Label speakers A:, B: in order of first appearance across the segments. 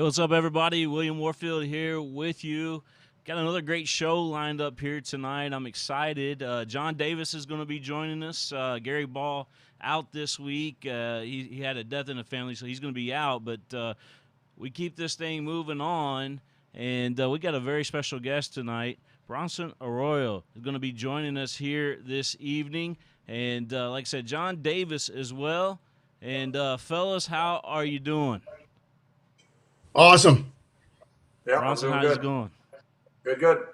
A: What's up, everybody? William Warfield here with you. Got another great show lined up here tonight. I'm excited. John Davis is going to be joining us. Gary Ball out this week. He had a death in the family, so he's going to be out. But we keep this thing moving on, and we got a very special guest tonight. Bronson Arroyo is going to be joining us here this evening. And like I said, John Davis as well. And fellas, how are you doing?
B: Awesome.
C: Yeah,
A: Bronson, how's it going?
C: Good.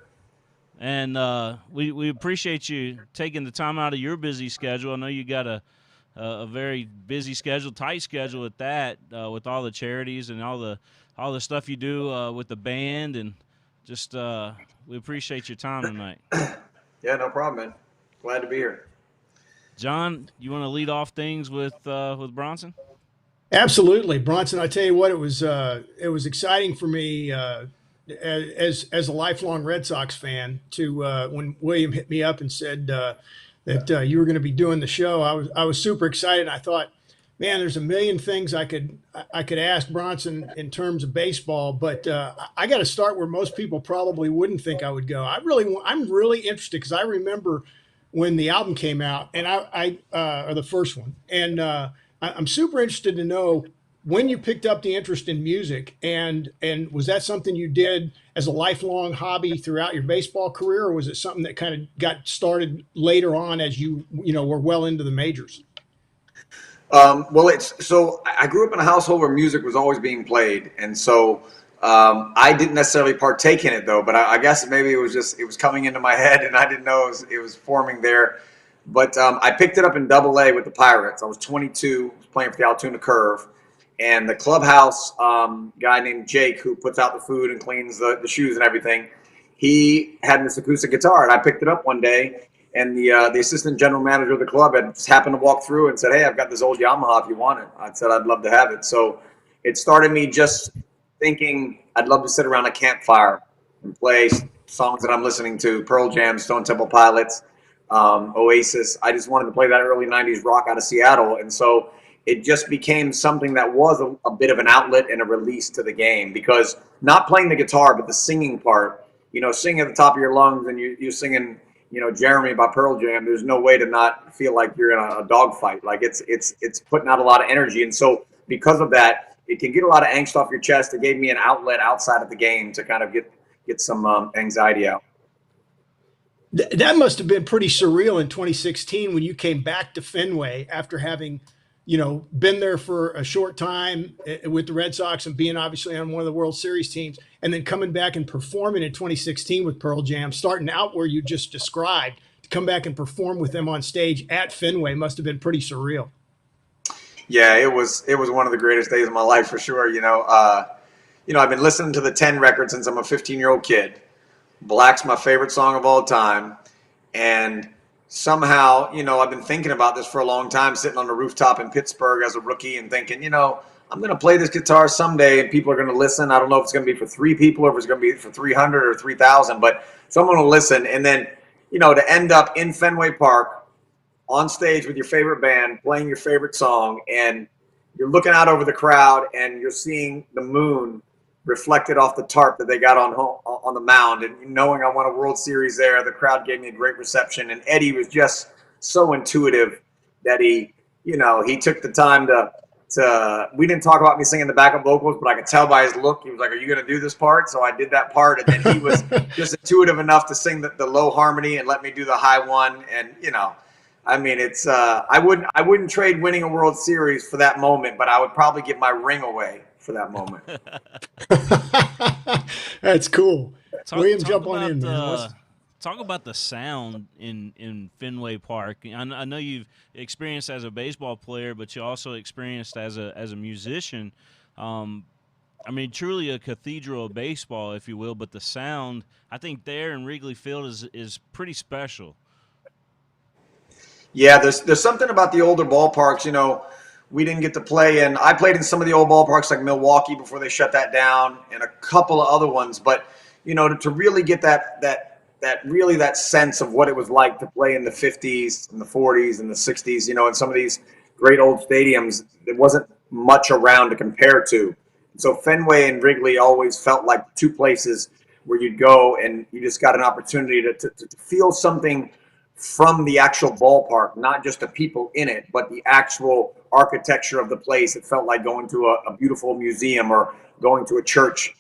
A: And we appreciate you taking the time out of your busy schedule. I know you got a very busy schedule, tight schedule at that, with all the charities and all the stuff you do with the band, and just we appreciate your time tonight.
C: Yeah, no problem, man. Glad to be here.
A: John, you want to lead off things with Bronson?
B: Absolutely, Bronson. I tell you what, it was exciting for me as a lifelong Red Sox fan to when William hit me up and said that you were going to be doing the show. I was super excited. I thought, man, there's a million things I could ask Bronson in terms of baseball, but I got to start where most people probably wouldn't think I would go. I'm really interested because I remember when the album came out, and or the first one, and I'm super interested to know when you picked up the interest in music, and was that something you did as a lifelong hobby throughout your baseball career, or was it something that kind of got started later on as you were well into the majors?
C: Well, I grew up in a household where music was always being played, and so I didn't necessarily partake in it though. But I guess maybe it was coming into my head, and I didn't know it was forming there. But I picked it up in Double-A with the Pirates. I was 22, was playing for the Altoona Curve, and the clubhouse guy named Jake, who puts out the food and cleans the shoes and everything, he had this acoustic guitar, and I picked it up one day, and the assistant general manager of the club had just happened to walk through and said, "Hey, I've got this old Yamaha if you want it." I said, "I'd love to have it." So it started me just thinking I'd love to sit around a campfire and play songs that I'm listening to, Pearl Jam, Stone Temple Pilots, Oasis. I just wanted to play that early 90s rock out of Seattle. And so it just became something that was a bit of an outlet and a release to the game, because not playing the guitar, but the singing part, singing at the top of your lungs, and you're singing, Jeremy by Pearl Jam, there's no way to not feel like you're in a dogfight. Like it's putting out a lot of energy. And so because of that, it can get a lot of angst off your chest. It gave me an outlet outside of the game to kind of get some anxiety out.
B: That must have been pretty surreal in 2016 when you came back to Fenway after having, been there for a short time with the Red Sox and being obviously on one of the World Series teams, and then coming back and performing in 2016 with Pearl Jam, starting out where you just described, to come back and perform with them on stage at Fenway must have been pretty surreal.
C: Yeah, it was one of the greatest days of my life for sure. I've been listening to the 10 record since I'm a 15-year-old kid. Black's my favorite song of all time. And somehow, I've been thinking about this for a long time, sitting on the rooftop in Pittsburgh as a rookie and thinking, I'm going to play this guitar someday and people are going to listen. I don't know if it's going to be for 3 people or if it's going to be for 300 or 3,000, but someone will listen. And then, to end up in Fenway Park on stage with your favorite band, playing your favorite song, and you're looking out over the crowd and you're seeing the moon reflected off the tarp that they got on the mound, and knowing I won a World Series there, the crowd gave me a great reception, and Eddie was just so intuitive that he took the time to we didn't talk about me singing the backup vocals, but I could tell by his look, he was like, "Are you going to do this part?" So I did that part, and then he was just intuitive enough to sing the low harmony and let me do the high one, and it's I wouldn't trade winning a World Series for that moment, but I would probably give my ring away for that moment.
B: That's cool. William,
A: talk
B: jump on in,
A: man. Talk about the sound in Fenway Park. I know you've experienced as a baseball player, but you also experienced as a musician. Truly a cathedral of baseball, if you will. But the sound, I think, there in Wrigley Field is pretty special.
C: Yeah, there's something about the older ballparks. We didn't get to play in. I played in some of the old ballparks like Milwaukee before they shut that down, and a couple of other ones. But to really get that sense of what it was like to play in the 50s and the 40s and the 60s, in some of these great old stadiums, there wasn't much around to compare to. So Fenway and Wrigley always felt like two places where you'd go and you just got an opportunity to feel something from the actual ballpark, not just the people in it, but the actual architecture of the place. It felt like going to a beautiful museum or going to a church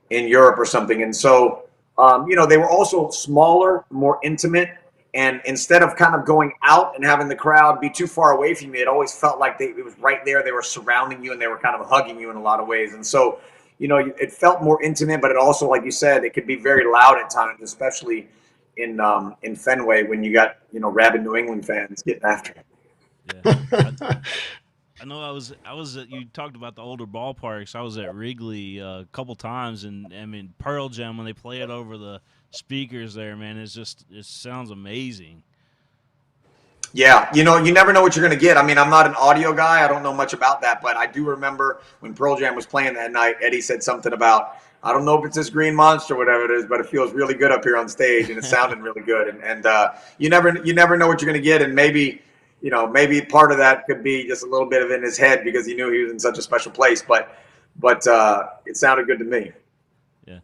C: in Europe or something. And so, they were also smaller, more intimate. And instead of kind of going out and having the crowd be too far away from you, it always felt like it was right there. They were surrounding you and they were kind of hugging you in a lot of ways. And so, it felt more intimate, but it also, like you said, it could be very loud at times, especially in Fenway when you got, rabid New England fans getting after it.
A: Yeah. I know you talked about the older ballparks. I was at Wrigley a couple times, and I mean Pearl Jam when they play it over the speakers there, man, it sounds amazing.
C: Yeah, you never know what you're going to get. I mean, I'm not an audio guy. I don't know much about that, but I do remember when Pearl Jam was playing that night, Eddie said something about, I don't know if it's this green monster or whatever it is, but it feels really good up here on stage and it sounded really good. And you never know what you're going to get. And maybe part of that could be just a little bit of in his head because he knew he was in such a special place, but it sounded good to me.
A: Yeah.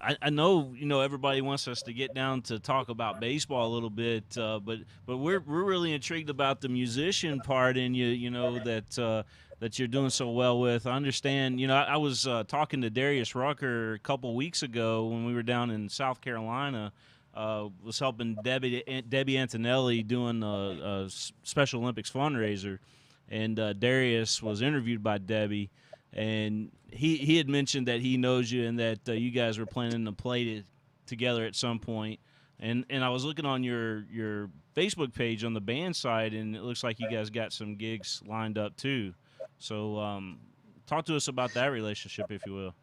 A: I know everybody wants us to get down to talk about baseball a little bit, but we're really intrigued about the musician part in you. That you're doing so well with. I understand. I was talking to Darius Rucker a couple weeks ago when we were down in South Carolina. Was helping Debbie Antonelli doing a Special Olympics fundraiser, and Darius was interviewed by Debbie. And he had mentioned that he knows you and that you guys were planning to play together at some point. And I was looking on your Facebook page on the band side, and it looks like you guys got some gigs lined up too. So talk to us about that relationship, if you will.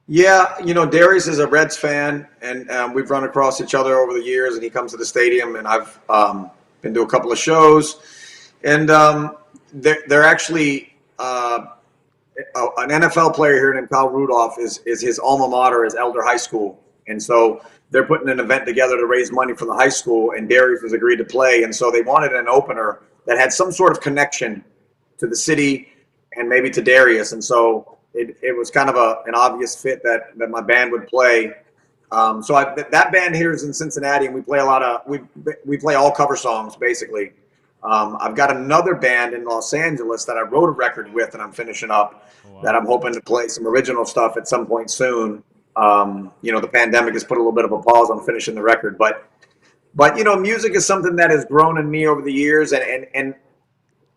C: Yeah, Darius is a Reds fan, and we've run across each other over the years, and he comes to the stadium, and I've been to a couple of shows. And they're actually an NFL player here named Kyle Rudolph is his alma mater is Elder High School, and so they're putting an event together to raise money for the high school, and Darius has agreed to play, and so they wanted an opener that had some sort of connection to the city and maybe to Darius, and so it was kind of an obvious fit that my band would play. That band here is in Cincinnati, and we play we play all cover songs basically. I've got another band in Los Angeles that I wrote a record with, and I'm finishing up. Oh, wow. That I'm hoping to play some original stuff at some point soon. The pandemic has put a little bit of a pause on finishing the record, but music is something that has grown in me over the years, and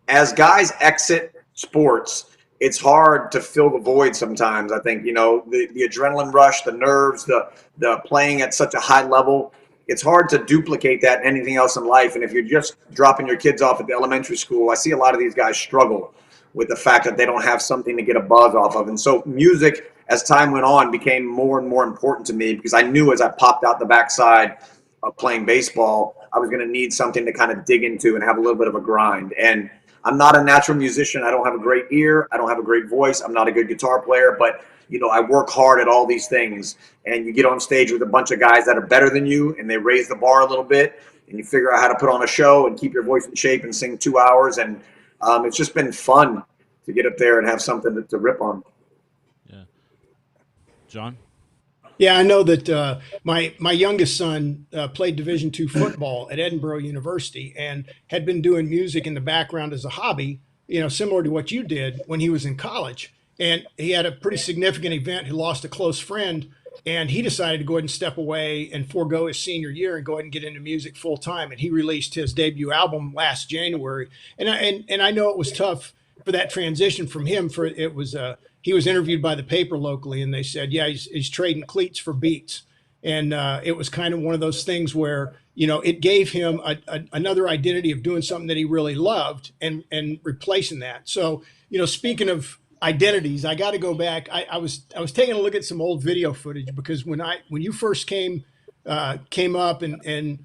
C: as guys exit sports, it's hard to fill the void sometimes. I think, the adrenaline rush, the nerves, the playing at such a high level, it's hard to duplicate that in anything else in life. And if you're just dropping your kids off at the elementary school, I see a lot of these guys struggle with the fact that they don't have something to get a buzz off of. And so music, as time went on, became more and more important to me because I knew as I popped out the backside of playing baseball, I was going to need something to kind of dig into and have a little bit of a grind. And I'm not a natural musician. I don't have a great ear. I don't have a great voice. I'm not a good guitar player, but I work hard at all these things. And you get on stage with a bunch of guys that are better than you, and they raise the bar a little bit, and you figure out how to put on a show and keep your voice in shape and sing 2 hours. And it's just been fun to get up there and have something to rip on.
A: Yeah. John?
B: Yeah, I know that my youngest son played Division II football at Edinburgh University and had been doing music in the background as a hobby, similar to what you did when he was in college. And he had a pretty significant event. He lost a close friend, and he decided to go ahead and step away and forego his senior year and go ahead and get into music full time. And he released his debut album last January. And I know it was tough for that transition from him. He was interviewed by the paper locally, and they said, yeah, he's trading cleats for beats. And it was kind of one of those things where, it gave him another identity of doing something that he really loved and replacing that. So, speaking of identities, I got to go back. I was taking a look at some old video footage because when you first came up and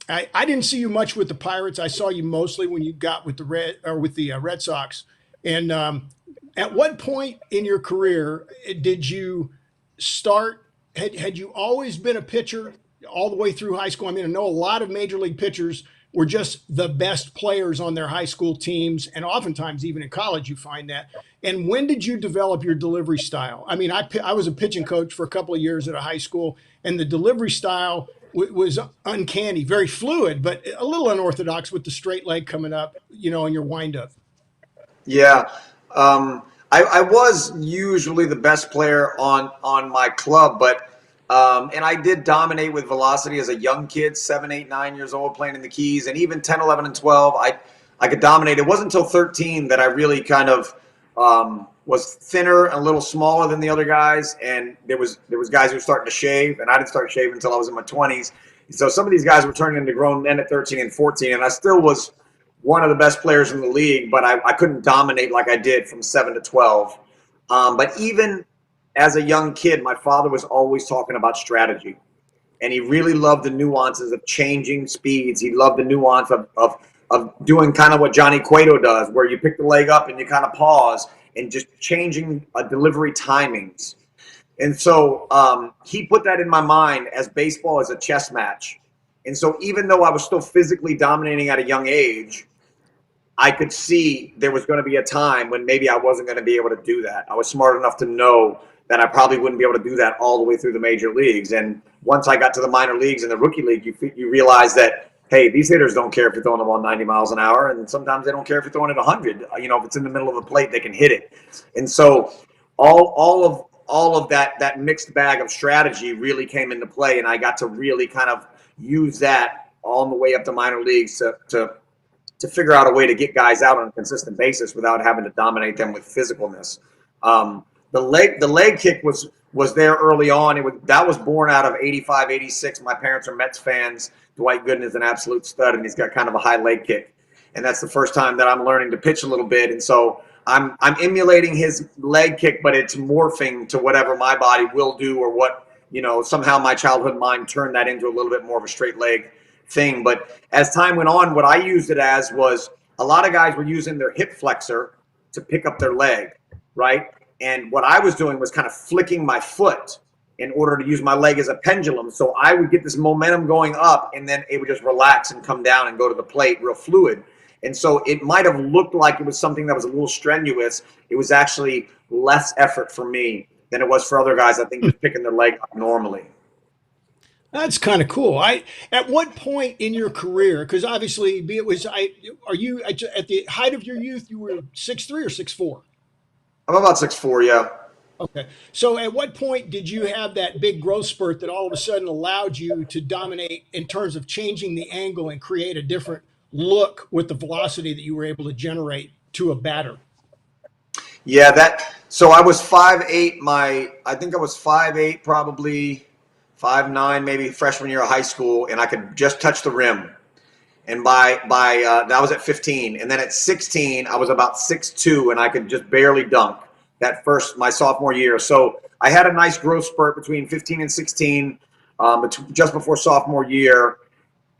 B: I didn't see you much with the Pirates. I saw you mostly when you got with the Red Sox. And at what point in your career did you start? Had you always been a pitcher all the way through high school? I mean, I know a lot of major league pitchers were just the best players on their high school teams, and oftentimes even in college you find that. And when did you develop your delivery style? I mean, I was a pitching coach for a couple of years at a high school, and the delivery style was uncanny, very fluid, but a little unorthodox with the straight leg coming up, you know, in your windup.
C: Yeah. I was usually the best player on my club, but and I did dominate with velocity as a young kid, 7, 8, 9 years old, playing in the Keys, and even 10, 11, and 12. I could dominate. It wasn't until 13 that I really kind of was thinner and a little smaller than the other guys, and there was guys who were starting to shave, and I didn't start shaving until I was in my 20s. So some of these guys were turning into grown men at 13 and 14, and I still was one of the best players in the league, but I couldn't dominate like I did from 7 to 12. But even as a young kid, my father was always talking about strategy, and he really loved the nuances of changing speeds. He loved the nuance of doing kind of what Johnny Cueto does, where you pick the leg up and you kind of pause and just changing delivery timings. And so he put that in my mind as baseball is a chess match. And so even though I was still physically dominating at a young age, I could see there was going to be a time when maybe I wasn't going to be able to do that. I was smart enough to know that I probably wouldn't be able to do that all the way through the major leagues. And once I got to the minor leagues and the rookie league, you realize that, hey, these hitters don't care if you're throwing the ball 90 miles an hour, and sometimes they don't care if you're throwing it 100. You know, if it's in the middle of the plate, they can hit it. And so all of that mixed bag of strategy really came into play, and I got to really kind of use that all the way up to minor leagues to figure out a way to get guys out on a consistent basis without having to dominate them with physicalness. The leg kick was there early on. That was born out of 85, 86. My parents are Mets fans. Dwight Gooden is an absolute stud, and he's got kind of a high leg kick. And that's the first time that I'm learning to pitch a little bit. And so I'm emulating his leg kick, but it's morphing to whatever my body will do, or what, you know, somehow my childhood mind turned that into a little bit more of a straight leg thing. But as time went on, what I used it as was a lot of guys were using their hip flexor to pick up their leg, right? And what I was doing was kind of flicking my foot in order to use my leg as a pendulum. So I would get this momentum going up, and then it would just relax and come down and go to the plate real fluid. And so it might have looked like it was something that was a little strenuous. It was actually less effort for me than it was for other guys, I think, just picking their leg up normally.
B: That's kind of cool. At what point in your career, because obviously are you at the height of your youth, you were 6'3" or 6'4"?
C: I'm about 6'4", yeah.
B: Okay. So at what point did you have that big growth spurt that all of a sudden allowed you to dominate in terms of changing the angle and create a different look with the velocity that you were able to generate to a batter?
C: Yeah, so I was 5'8", I think I was 5'8", probably 5'9", maybe freshman year of high school, and I could just touch the rim. And that was at 15. And then at 16, I was about 6'2", and I could just barely dunk my sophomore year. So I had a nice growth spurt between 15 and 16, just before sophomore year.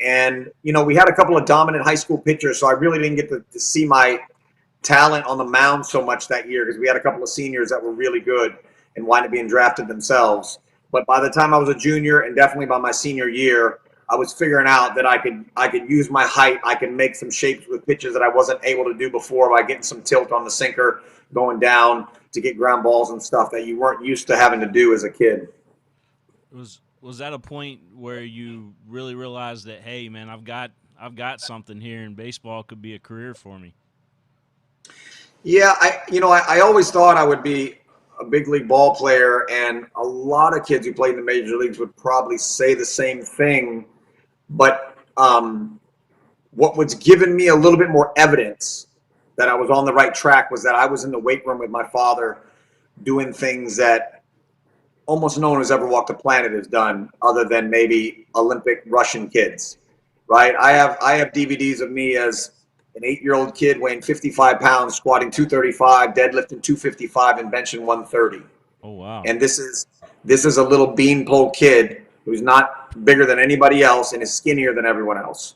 C: And, you know, we had a couple of dominant high school pitchers, so I really didn't get to see my talent on the mound so much that year, because we had a couple of seniors that were really good and wound up being drafted themselves. But by the time I was a junior, and definitely by my senior year, I was figuring out that I could use my height. I could make some shapes with pitches that I wasn't able to do before by getting some tilt on the sinker, going down to get ground balls and stuff that you weren't used to having to do as a kid.
A: Was that a point where you really realized that, hey, man, I've got something here, and baseball could be a career for me?
C: Yeah, I always thought I would be a big league ball player, and a lot of kids who played in the major leagues would probably say the same thing. But what was giving me a little bit more evidence that I was on the right track was that I was in the weight room with my father doing things that almost no one who's ever walked the planet has done, other than maybe Olympic Russian kids, right? I have DVDs of me as an 8-year-old kid weighing 55 pounds, squatting 235, deadlifting 255, and benching 130.
A: Oh, wow.
C: And this is a little beanpole kid who's not bigger than anybody else and is skinnier than everyone else.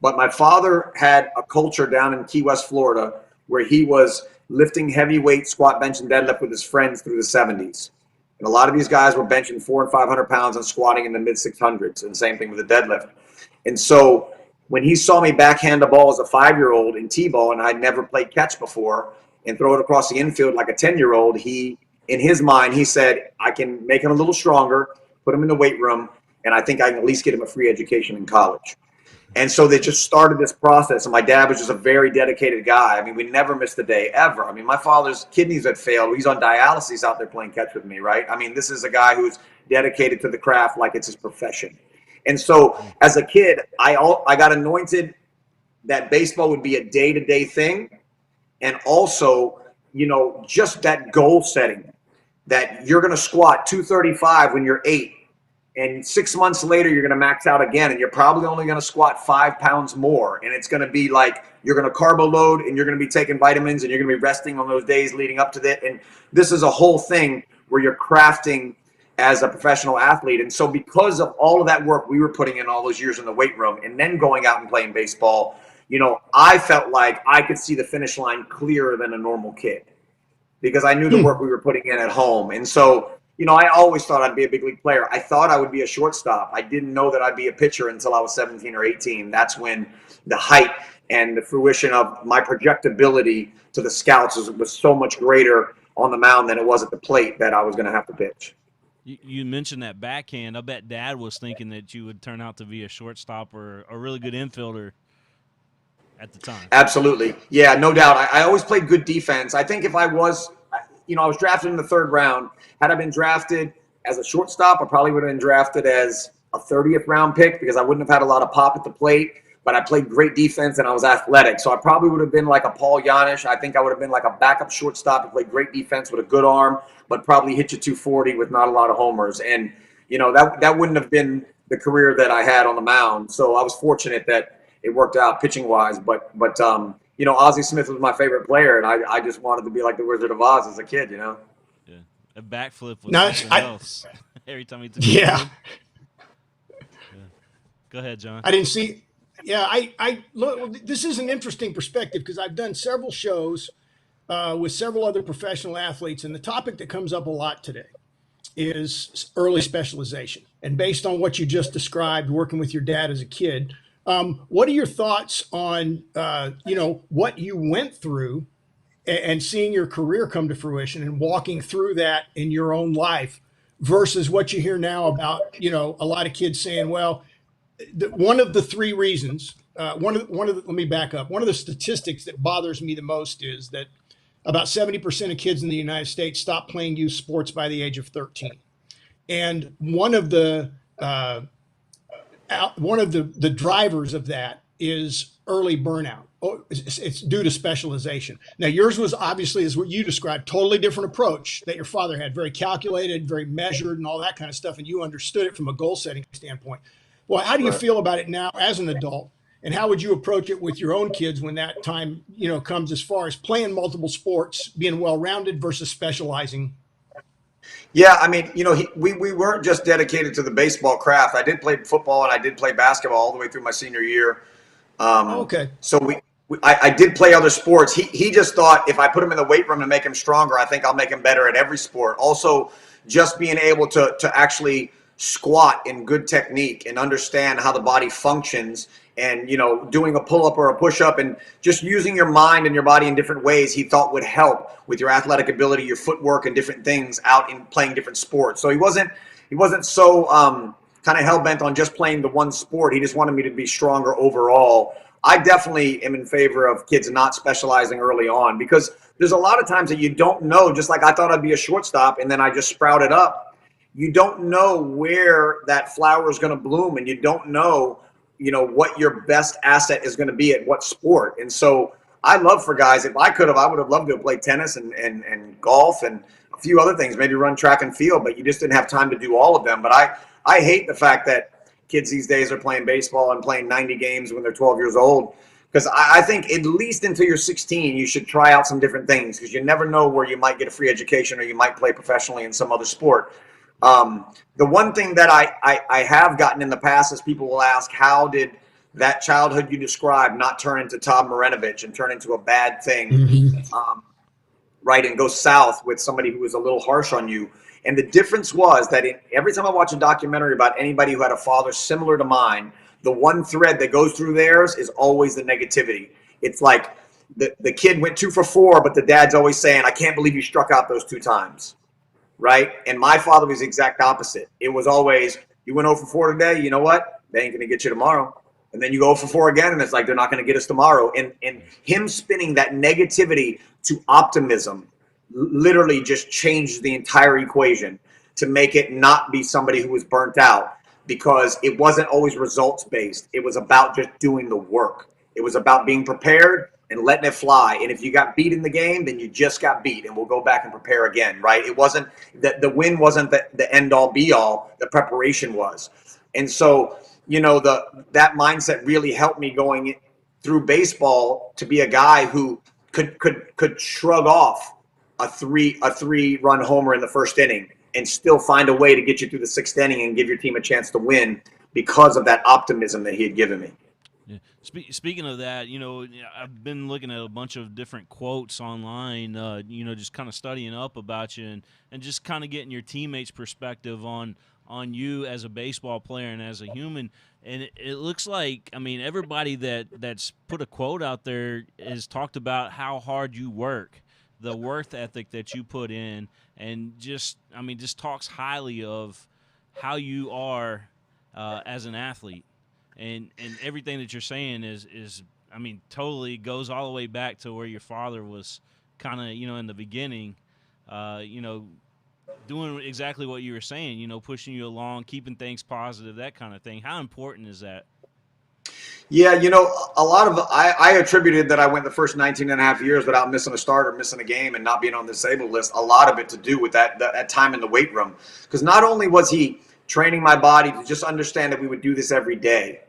C: But my father had a culture down in Key West, Florida, where he was lifting heavy weight, squat, bench, and deadlift with his friends through the 70s. And a lot of these guys were benching 400 and 500 pounds and squatting in the mid 600s, and same thing with the deadlift. And so when he saw me backhand the ball as a 5-year-old in T-ball, and I'd never played catch before, and throw it across the infield like a 10-year-old, in his mind, he said, I can make him a little stronger, put him in the weight room, and I think I can at least get him a free education in college. And so they just started this process, and my dad was just a very dedicated guy. I mean, we never missed a day, ever. I mean, my father's kidneys had failed. He's on dialysis out there playing catch with me, right? I mean, this is a guy who's dedicated to the craft like it's his profession. And so as a kid, I got anointed that baseball would be a day-to-day thing. And also, just that goal setting, that you're going to squat 235 when you're 8. And 6 months later, you're going to max out again. And you're probably only going to squat 5 pounds more. And it's going to be like you're going to carbo load and you're going to be taking vitamins and you're going to be resting on those days leading up to that. And this is a whole thing where you're crafting as a professional athlete. And so because of all of that work we were putting in all those years in the weight room and then going out and playing baseball, I felt like I could see the finish line clearer than a normal kid because I knew the work we were putting in at home. And so, I always thought I'd be a big league player. I thought I would be a shortstop. I didn't know that I'd be a pitcher until I was 17 or 18. That's when the height and the fruition of my projectability to the scouts was so much greater on the mound than it was at the plate that I was going to have to pitch.
A: You mentioned that backhand. I bet Dad was thinking that you would turn out to be a shortstop or a really good infielder at the time.
C: Absolutely. Yeah, no doubt. I always played good defense. I think if I was, I was drafted in the 3rd round. Had I been drafted as a shortstop, I probably would have been drafted as a 30th round pick because I wouldn't have had a lot of pop at the plate. But I played great defense and I was athletic. So I probably would have been like a Paul Yanish. I think I would have been like a backup shortstop who played great defense with a good arm, but probably hit you 240 with not a lot of homers. And, that wouldn't have been the career that I had on the mound. So I was fortunate that it worked out pitching wise. But Ozzie Smith was my favorite player. And I just wanted to be like the Wizard of Oz as a kid,
A: Yeah. A backflip was something else every time he took it.
B: Yeah.
A: Go ahead, John.
B: I didn't see. Yeah, I look. This is an interesting perspective because I've done several shows with several other professional athletes, and the topic that comes up a lot today is early specialization. And based on what you just described, working with your dad as a kid, what are your thoughts on what you went through and seeing your career come to fruition and walking through that in your own life versus what you hear now about a lot of kids saying, well. One of the 3 reasons, let me back up. One of the statistics that bothers me the most is that about 70% of kids in the United States stop playing youth sports by the age of 13. And one of the drivers of that is early burnout. It's due to specialization. Now, yours was obviously, as what you described, totally different approach that your father had, very calculated, very measured and all that kind of stuff. And you understood it from a goal setting standpoint. Well, how do you feel about it now as an adult? And how would you approach it with your own kids when that time, comes as far as playing multiple sports, being well-rounded versus specializing?
C: Yeah, I mean, we weren't just dedicated to the baseball craft. I did play football and I did play basketball all the way through my senior year.
B: Okay.
C: So I did play other sports. He just thought if I put him in the weight room to make him stronger, I think I'll make him better at every sport. Also, just being able to actually squat in good technique and understand how the body functions and, doing a pull-up or a push-up and just using your mind and your body in different ways he thought would help with your athletic ability, your footwork and different things out in playing different sports. So he wasn't so kind of hell-bent on just playing the one sport. He just wanted me to be stronger overall. I definitely am in favor of kids not specializing early on because there's a lot of times that you don't know, just like I thought I'd be a shortstop and then I just sprouted up. You don't know where that flower is going to bloom and you don't know, what your best asset is going to be at what sport. And so I love for guys, if I could have, I would have loved to have played tennis and golf and a few other things, maybe run track and field, but you just didn't have time to do all of them. But I hate the fact that kids these days are playing baseball and playing 90 games when they're 12 years old. Because I think at least until you're 16, you should try out some different things because you never know where you might get a free education or you might play professionally in some other sport. The one thing that I have gotten in the past is people will ask, how did that childhood you described not turn into Tom Marinovich and turn into a bad thing, right, and go south with somebody who was a little harsh on you? And the difference was that every time I watch a documentary about anybody who had a father similar to mine, the one thread that goes through theirs is always the negativity. It's like the kid went 2 for 4, but the dad's always saying, I can't believe you struck out those 2 times. Right? And my father was the exact opposite. It was always, you went 0 for 4 today, you know what? They ain't going to get you tomorrow. And then you go 0 for 4 again, and it's like, they're not going to get us tomorrow. And him spinning that negativity to optimism literally just changed the entire equation to make it not be somebody who was burnt out, because it wasn't always results based. It was about just doing the work. It was about being prepared and letting it fly. And if you got beat in the game, then you just got beat, and we'll go back and prepare again, right? It wasn't that the win wasn't the end all be all. The preparation was. And so, you know, that mindset really helped me going through baseball to be a guy who could shrug off a 3-run homer in the first inning and still find a way to get you through the 6th inning and give your team a chance to win because of that optimism that he had given me.
A: Yeah. Speaking of that, you know, I've been looking at a bunch of different quotes online, you know, just kind of studying up about you and just kind of getting your teammates' perspective on you as a baseball player and as a human. And it looks like, I mean, everybody that's put a quote out there has talked about how hard you work, the work ethic that you put in, and just talks highly of how you are as an athlete. And everything that you're saying is I mean, totally goes all the way back to where your father was kind of, you know, in the beginning, you know, doing exactly what you were saying, you know, pushing you along, keeping things positive, that kind of thing. How important is that?
C: Yeah, you know, a lot of I attributed that I went the first 19 and a half years without missing a start or missing a game and not being on the disabled list. A lot of it to do with that time in the weight room, because not only was he training my body to just understand that we would do this every day,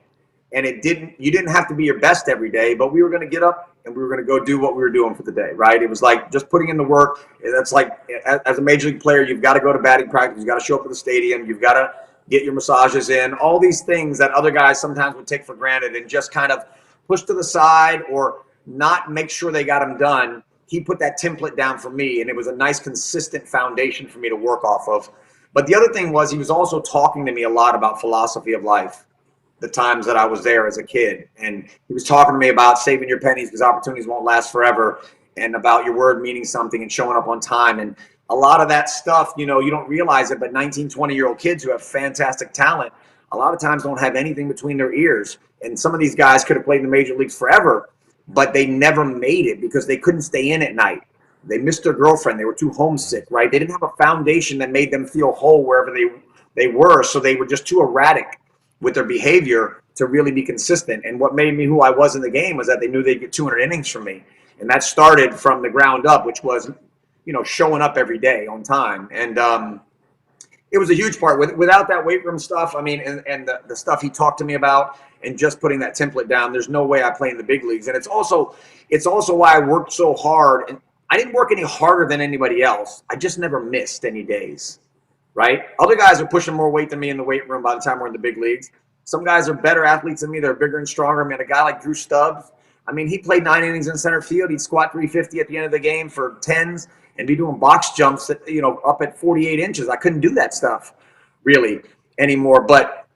C: and you didn't have to be your best every day, but we were going to get up and we were going to go do what we were doing for the day, right? It was like just putting in the work. That's like, as a major league player, you've got to go to batting practice. You've got to show up at the stadium. You've got to get your massages in, all these things that other guys sometimes would take for granted and just kind of push to the side or not make sure they got them done. He put that template down for me, and it was a nice, consistent foundation for me to work off of. But the other thing was, he was also talking to me a lot about philosophy of life, the times that I was there as a kid. And he was talking to me about saving your pennies because opportunities won't last forever, and about your word meaning something and showing up on time. And a lot of that stuff, you know, you don't realize it, but 19, 20-year-old kids who have fantastic talent, a lot of times don't have anything between their ears. And some of these guys could have played in the major leagues forever, but they never made it because they couldn't stay in at night. They missed their girlfriend. They were too homesick, right? They didn't have a foundation that made them feel whole wherever they were. So they were just too erratic with their behavior to really be consistent. And what made me who I was in the game was that they knew they'd get 200 innings from me. And that started from the ground up, which was, you know, showing up every day on time. And it was a huge part. Without that weight room stuff, I mean, and the stuff he talked to me about and just putting that template down, there's no way I play in the big leagues. And it's also why I worked so hard. And I didn't work any harder than anybody else. I just never missed any days, right? Other guys are pushing more weight than me in the weight room by the time we're in the big leagues. Some guys are better athletes than me. They're bigger and stronger. I mean, a guy like Drew Stubbs, I mean, he played 9 innings in center field. He'd squat 350 at the end of the game for 10s and be doing box jumps that, you know, up at 48 inches. I couldn't do that stuff really anymore. But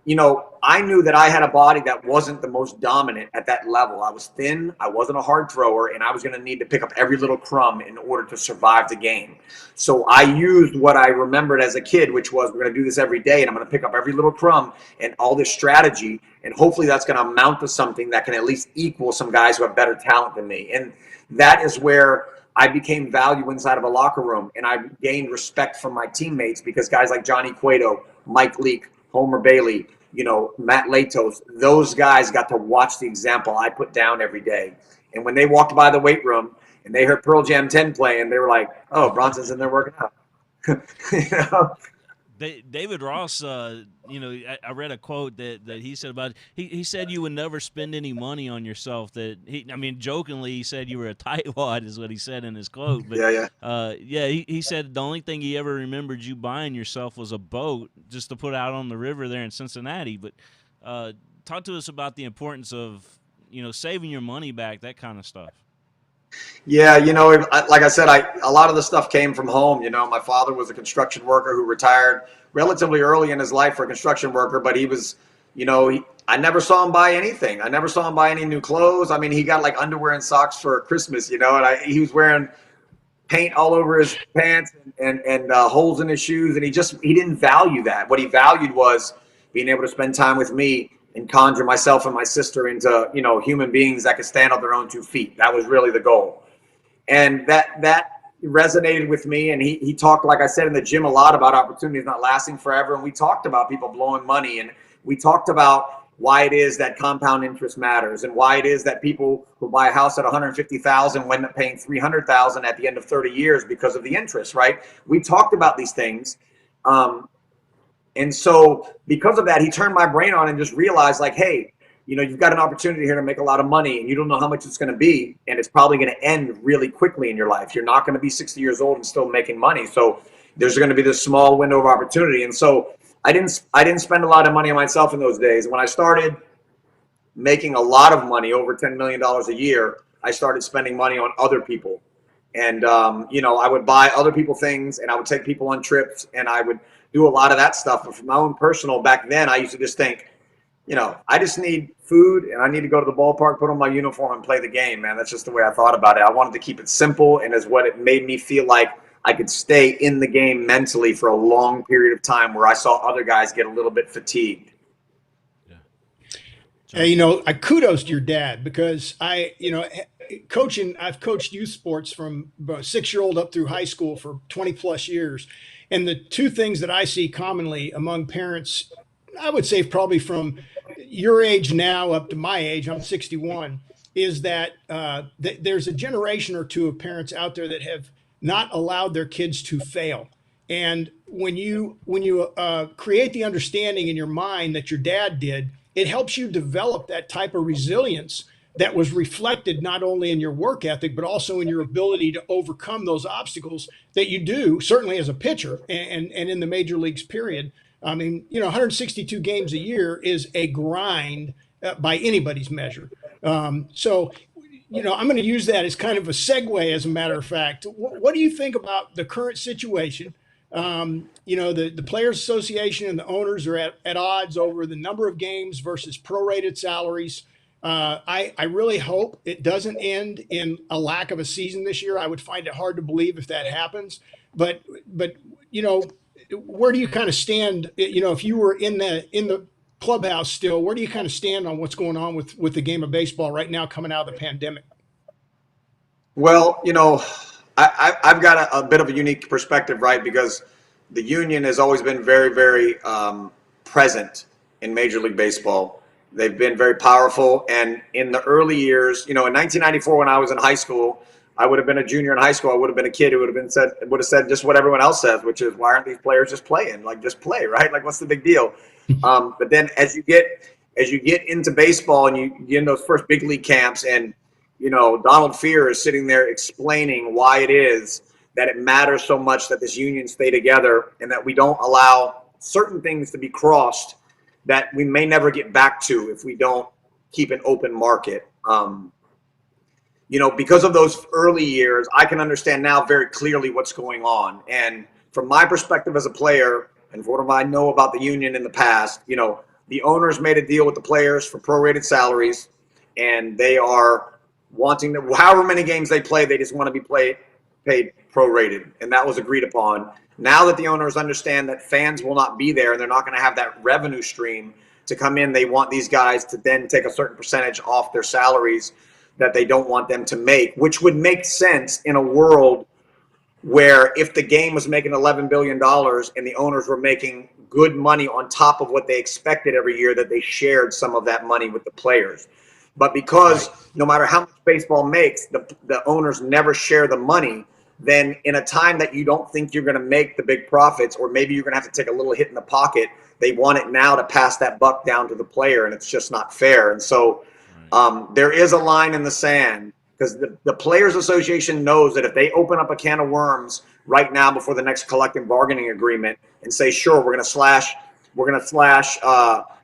C: you know, I knew that I had a body that wasn't the most dominant at that level. I was thin. I wasn't a hard thrower, and I was going to need to pick up every little crumb in order to survive the game. So I used what I remembered as a kid, which was, we're going to do this every day, and I'm going to pick up every little crumb and all this strategy, and hopefully that's going to amount to something that can at least equal some guys who have better talent than me. And that is where I became valuable inside of a locker room, and I gained respect from my teammates, because guys like Johnny Cueto, Mike Leake, Homer Bailey, you know, Matt Latos, those guys got to watch the example I put down every day. And when they walked by the weight room and they heard Pearl Jam 10 playing, they were like, oh, Bronson's in there working out. You know?
A: David Ross, you know, I read a quote that he said about, he said you would never spend any money on yourself. That I mean, jokingly, he said you were a tightwad is what he said in his quote. But he said the only thing he ever remembered you buying yourself was a boat just to put out on the river there in Cincinnati. But talk to us about the importance of, you know, saving your money back, that kind of stuff.
C: Yeah, you know, like I said, a lot of the stuff came from home. You know, my father was a construction worker who retired relatively early in his life for a construction worker, but he was, you know, I never saw him buy anything. I never saw him buy any new clothes. I mean, he got like underwear and socks for Christmas, and he was wearing paint all over his pants and holes in his shoes, and he didn't value that. What he valued was being able to spend time with me and conjure myself and my sister into human beings that could stand on their own 2 feet. That was really the goal, and that resonated with me. And he talked, like I said, in the gym a lot about opportunities not lasting forever, and we talked about people blowing money, and we talked about why it is that compound interest matters, and why it is that people who buy a house at $150,000 wind up paying $300,000 at the end of 30 years because of the interest, right? We talked about these things. And so because of that, he turned my brain on and just realized, like, hey, you've got an opportunity here to make a lot of money, and you don't know how much it's going to be, and it's probably going to end really quickly in your life. You're not going to be 60 years old and still making money. So there's going to be this small window of opportunity. And so I didn't spend a lot of money on myself in those days. When I started making a lot of money, over $10 million a year, I started spending money on other people. And, I would buy other people things, and I would take people on trips, and I would do a lot of that stuff. But for my own personal, back then, I used to just think, I just need food, and I need to go to the ballpark, put on my uniform, and play the game, man. That's just the way I thought about it. I wanted to keep it simple, and as what it made me feel like I could stay in the game mentally for a long period of time, where I saw other guys get a little bit fatigued.
B: Yeah. I kudos to your dad, because I've coached youth sports from about 6-year-old up through high school for 20 plus years. And the two things that I see commonly among parents, I would say probably from your age now up to my age, I'm 61, is that there's a generation or two of parents out there that have not allowed their kids to fail. And when you create the understanding in your mind that your dad did, it helps you develop that type of resilience that was reflected not only in your work ethic, but also in your ability to overcome those obstacles that you do, certainly as a pitcher and in the major leagues period. I mean, 162 games a year is a grind by anybody's measure. So I'm going to use that as kind of a segue, as a matter of fact. What do you think about the current situation? The Players Association and the owners are at odds over the number of games versus prorated salaries. I really hope it doesn't end in a lack of a season this year. I would find it hard to believe if that happens. But where do you kind of stand? If you were in the clubhouse still, where do you kind of stand on what's going on with the game of baseball right now coming out of the pandemic?
C: Well, I've got a bit of a unique perspective, right? Because the union has always been very, very present in Major League Baseball. They've been very powerful. And in the early years, in 1994, when I was in high school, I would have been a junior in high school. I would have been a kid who would have said just what everyone else says, which is, why aren't these players just playing? Like, just play, right? Like, what's the big deal? But then as you get into baseball and you get in those first big league camps, and Donald Fear is sitting there explaining why it is that it matters so much that this union stay together, and that we don't allow certain things to be crossed that we may never get back to if we don't keep an open market. Because of those early years, I can understand now very clearly what's going on. And from my perspective as a player, and from what I know about the union in the past, the owners made a deal with the players for prorated salaries, and they are wanting to, however many games they play, they just want to be paid prorated, and that was agreed upon. Now that the owners understand that fans will not be there and they're not going to have that revenue stream to come in, they want these guys to then take a certain percentage off their salaries that they don't want them to make, which would make sense in a world where if the game was making $11 billion and the owners were making good money on top of what they expected every year, that they shared some of that money with the players. But because no matter how much baseball makes, the owners never share the money, then in a time that you don't think you're going to make the big profits, or maybe you're going to have to take a little hit in the pocket, they want it now to pass that buck down to the player, and it's just not fair. And so there is a line in the sand, because the Players Association knows that if they open up a can of worms right now before the next collective bargaining agreement and say, sure, we're going to slash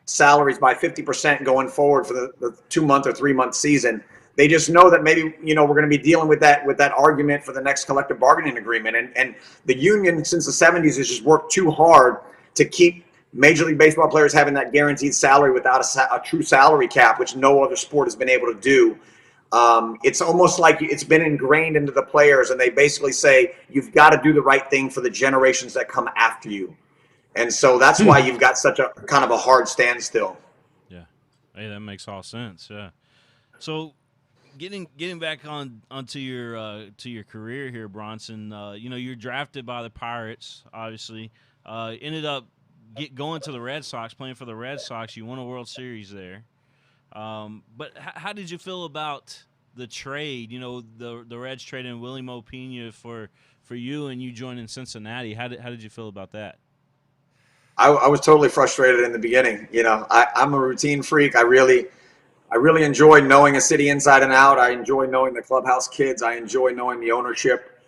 C: salaries by 50% going forward for the 2-month or 3-month season, they just know that maybe we're going to be dealing with that argument for the next collective bargaining agreement. And the union since the 70s has just worked too hard to keep Major League Baseball players having that guaranteed salary without a true salary cap, which no other sport has been able to do. It's almost like it's been ingrained into the players, and they basically say you've got to do the right thing for the generations that come after you. And so that's why you've got such a kind of a hard standstill.
A: Yeah. Hey, that makes all sense. Yeah. So getting back onto your career here, Bronson, you're drafted by the Pirates, obviously. Ended up going to the Red Sox, playing for the Red Sox. You won a World Series there. But how did you feel about the trade? The Reds trading Willie Mo Pena for you, and you joining Cincinnati. How did you feel about that?
C: I was totally frustrated in the beginning. I'm a routine freak. I really enjoy knowing a city inside and out. I enjoy knowing the clubhouse kids. I enjoy knowing the ownership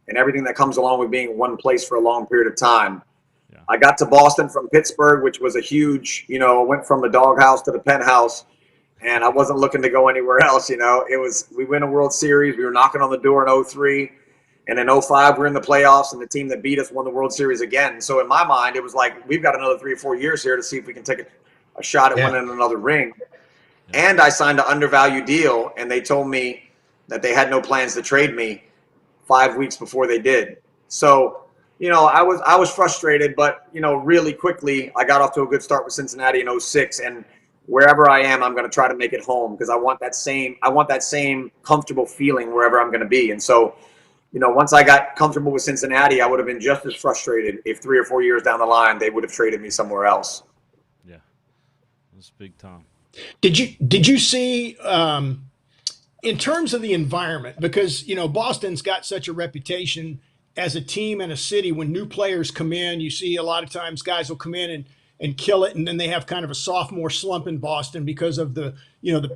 C: and everything that comes along with being in one place for a long period of time. Yeah. I got to Boston from Pittsburgh, which was a huge, went from the doghouse to the penthouse, and I wasn't looking to go anywhere else. We win a World Series. We were knocking on the door in 2003. And in 2005, we're in the playoffs, and the team that beat us won the World Series again. So in my mind, it was like, we've got another 3 or 4 years here to see if we can take a shot at winning another ring. Yeah. And I signed an undervalued deal, and they told me that they had no plans to trade me 5 weeks before they did. So, I was frustrated, but, really quickly, I got off to a good start with Cincinnati in 2006. And wherever I am, I'm going to try to make it home because I want that same comfortable feeling wherever I'm going to be. And so, once I got comfortable with Cincinnati, I would have been just as frustrated if 3 or 4 years down the line they would have traded me somewhere else.
A: Yeah, that's big time.
B: Did you see in terms of the environment, because Boston's got such a reputation as a team and a city. When new players come in, you see a lot of times guys will come in and kill it, and then they have kind of a sophomore slump in Boston because of the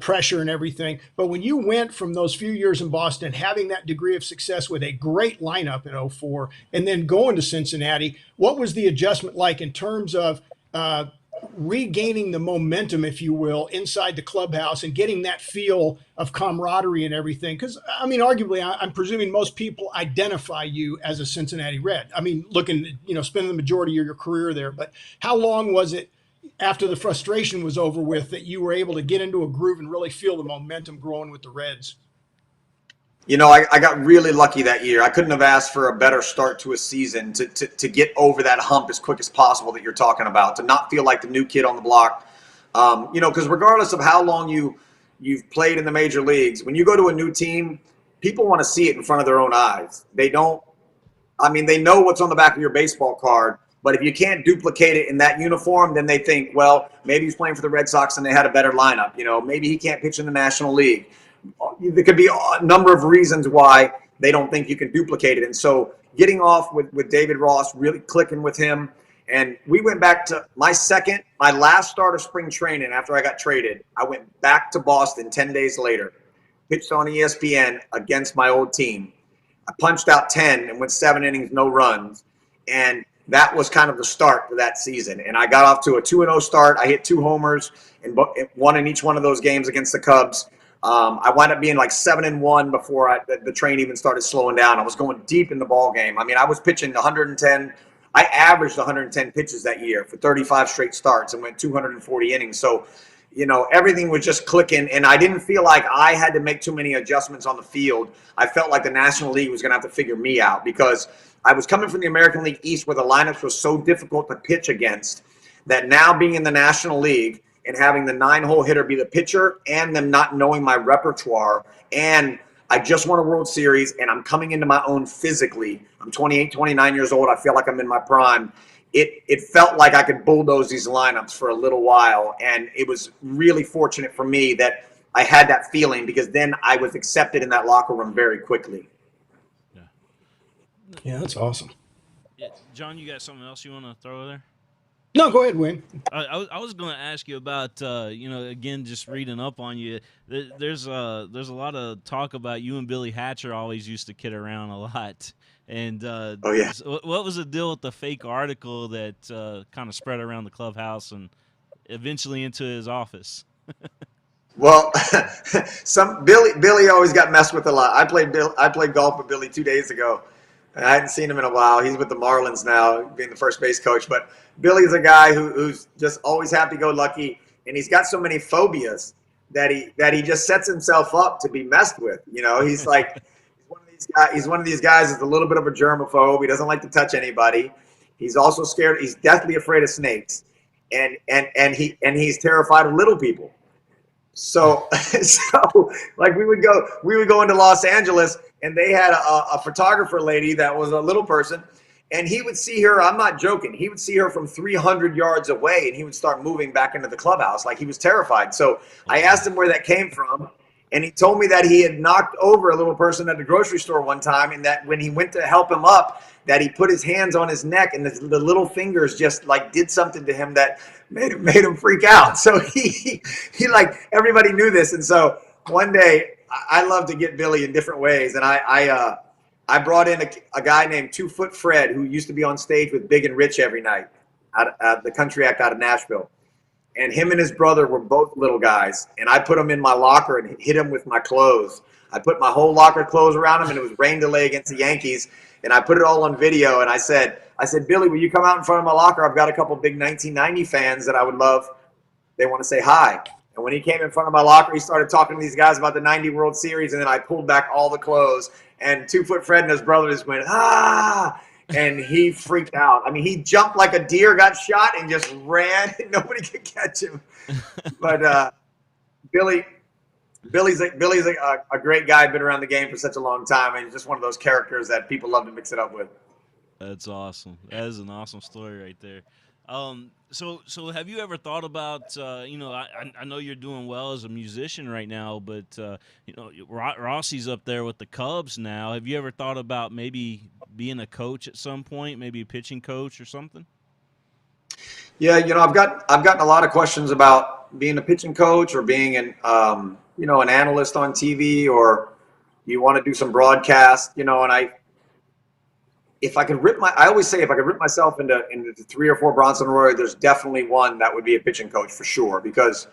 B: pressure and everything. But when you went from those few years in Boston, having that degree of success with a great lineup in 2004, and then going to Cincinnati, what was the adjustment like in terms of regaining the momentum, if you will, inside the clubhouse and getting that feel of camaraderie and everything? Because, arguably, I'm presuming most people identify you as a Cincinnati Red. Spending the majority of your career there. But how long was it after the frustration was over with that you were able to get into a groove and really feel the momentum growing with the Reds?
C: I got really lucky that year. I couldn't have asked for a better start to a season to get over that hump as quick as possible that you're talking about, to not feel like the new kid on the block. Because regardless of how long you've played in the major leagues, when you go to a new team, people want to see it in front of their own eyes. They know what's on the back of your baseball card, but if you can't duplicate it in that uniform, then they think, well, maybe he's playing for the Red Sox and they had a better lineup. Maybe he can't pitch in the National League. There could be a number of reasons why they don't think you can duplicate it. And so getting off with David Ross, really clicking with him. And we went back to my last start of spring training after I got traded. I went back to Boston 10 days later, pitched on ESPN against my old team. I punched out 10 and went 7 innings, no runs. And that was kind of the start for that season. And I got off to a 2-0 start. I hit 2 homers and one in each one of those games against the Cubs. I wound up being like 7-1 before the train even started slowing down. I was going deep in the ball game. I was pitching 110. I averaged 110 pitches that year for 35 straight starts and went 240 innings. So, everything was just clicking, and I didn't feel like I had to make too many adjustments on the field. I felt like the National League was going to have to figure me out because I was coming from the American League East where the lineups were so difficult to pitch against that now being in the National League and having the 9-hole hitter be the pitcher and them not knowing my repertoire. And I just won a World Series and I'm coming into my own physically. I'm 28, 29 years old. I feel like I'm in my prime. It felt like I could bulldoze these lineups for a little while. And it was really fortunate for me that I had that feeling because then I was accepted in that locker room very quickly.
B: Yeah, that's awesome.
A: Yeah. John, you got something else you want to throw there?
B: No, go ahead, Wayne.
A: I was going to ask you about, again, just reading up on you. There's a lot of talk about you and Billy Hatcher always used to kid around a lot. And
C: oh yeah,
A: what was the deal with the fake article that kind of spread around the clubhouse and eventually into his office?
C: Well, Billy always got messed with a lot. I played golf with Billy 2 days ago. I hadn't seen him in a while. He's with the Marlins now, being the first base coach. But Billy's a guy who's just always happy-go-lucky, and he's got so many phobias that he just sets himself up to be messed with. You know, he's like he's one of these guys that's a little bit of a germaphobe. He doesn't like to touch anybody. He's also scared. He's deathly afraid of snakes, and he's terrified of little people. So like we would go into Los Angeles, and they had a photographer lady that was a little person, and he would see her. I'm not joking. He would see her from 300 yards away, and he would start moving back into the clubhouse like he was terrified. So I asked him where that came from, and he told me that he had knocked over a little person at the grocery store one time, and that when he went to help him up, that he put his hands on his neck, and the little fingers just like did something to him that made him freak out. So he like, everybody knew this. And so one day, I love to get Billy in different ways. And I brought in a guy named 2 Foot Fred, who used to be on stage with Big and Rich every night at the Country Act out of Nashville. And him and his brother were both little guys. And I put him in my locker and hit him with my clothes. I put my whole locker clothes around him, and it was rain delay against the Yankees. And I put it all on video. And I said, Billy, will you come out in front of my locker? I've got a couple big 1990 fans that I would love. They want to say hi. And when he came in front of my locker, he started talking to these guys about the 90 World Series. And then I pulled back all the clothes. And 2 Foot Fred and his brother just went, ah. And he freaked out. I mean, he jumped like a deer, got shot, and just ran. And nobody could catch him. But Billy's a great guy. Been around the game for such a long time, and he's just one of those characters that people love to mix it up with.
A: That's awesome. That is an awesome story right there. So have you ever thought about, I know you're doing well as a musician right now, but, Rossi's up there with the Cubs now. Have you ever thought about maybe being a coach at some point, maybe a pitching coach or something?
C: Yeah, I've gotten a lot of questions about being a pitching coach or being an analyst on TV, or you want to do some broadcast, and I always say if I could rip myself into 3 or 4 Bronson Arroyo, there's definitely one that would be a pitching coach for sure. Because,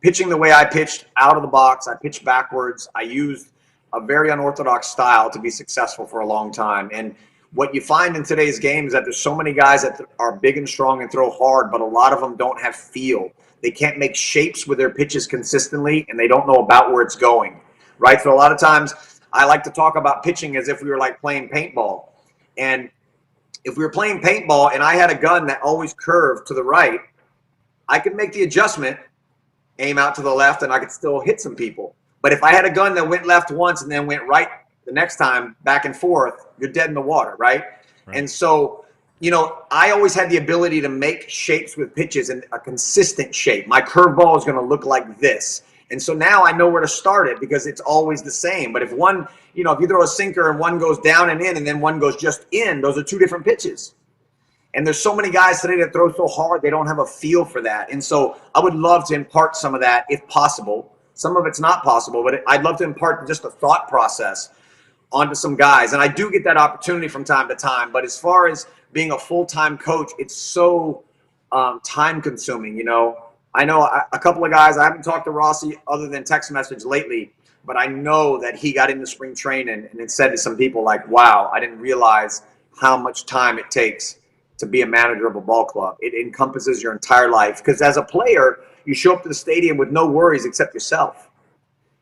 C: pitching the way I pitched out of the box, I pitched backwards. I used a very unorthodox style to be successful for a long time. And what you find in today's game is that there's so many guys that are big and strong and throw hard, but a lot of them don't have feel. They can't make shapes with their pitches consistently, and they don't know about where it's going, right? So a lot of times I like to talk about pitching as if we were like playing paintball. And if we were playing paintball and I had a gun that always curved to the right, I could make the adjustment, aim out to the left, and I could still hit some people. But if I had a gun that went left once and then went right the next time, back and forth, you're dead in the water, right? And so, I always had the ability to make shapes with pitches and a consistent shape. My curveball is going to look like this. And so now I know where to start it because it's always the same. But if one, if you throw a sinker and one goes down and in and then one goes just in, those are 2 different pitches. And there's so many guys today that throw so hard, they don't have a feel for that. And so I would love to impart some of that if possible. Some of it's not possible, but I'd love to impart just a thought process onto some guys. And I do get that opportunity from time to time. But as far as being a full-time coach, it's so time consuming. I know a couple of guys. I haven't talked to Rossi other than text message lately, but I know that he got into spring training and it said to some people like, wow, I didn't realize how much time it takes to be a manager of a ball club. It encompasses your entire life. Because as a player, you show up to the stadium with no worries except yourself.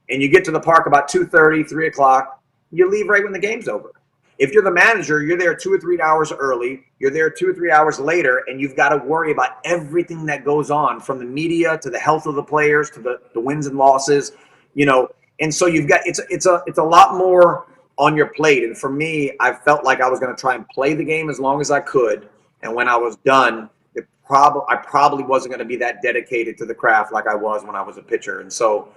C: And you get to the park about 2:30, 3 o'clock. You leave right when the game's over. If you're the manager, you're there 2 or 3 hours early. You're there 2 or 3 hours later, and you've got to worry about everything that goes on, from the media to the health of the players to the wins and losses, And so you've got it's a lot more on your plate. And for me, I felt like I was going to try and play the game as long as I could. And when I was done, I probably wasn't going to be that dedicated to the craft like I was when I was a pitcher. And so,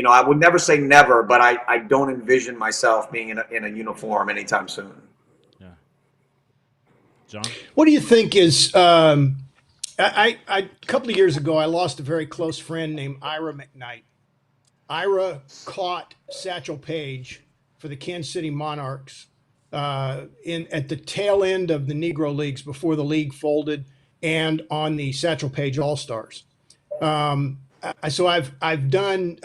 C: I would never say never, but I don't envision myself being in a uniform anytime soon.
A: Yeah. John?
B: What do you think is, a couple of years ago, I lost a very close friend named Ira McKnight. Ira caught Satchel Paige for the Kansas City Monarchs at the tail end of the Negro Leagues before the league folded, and on the Satchel Paige All-Stars. So I've done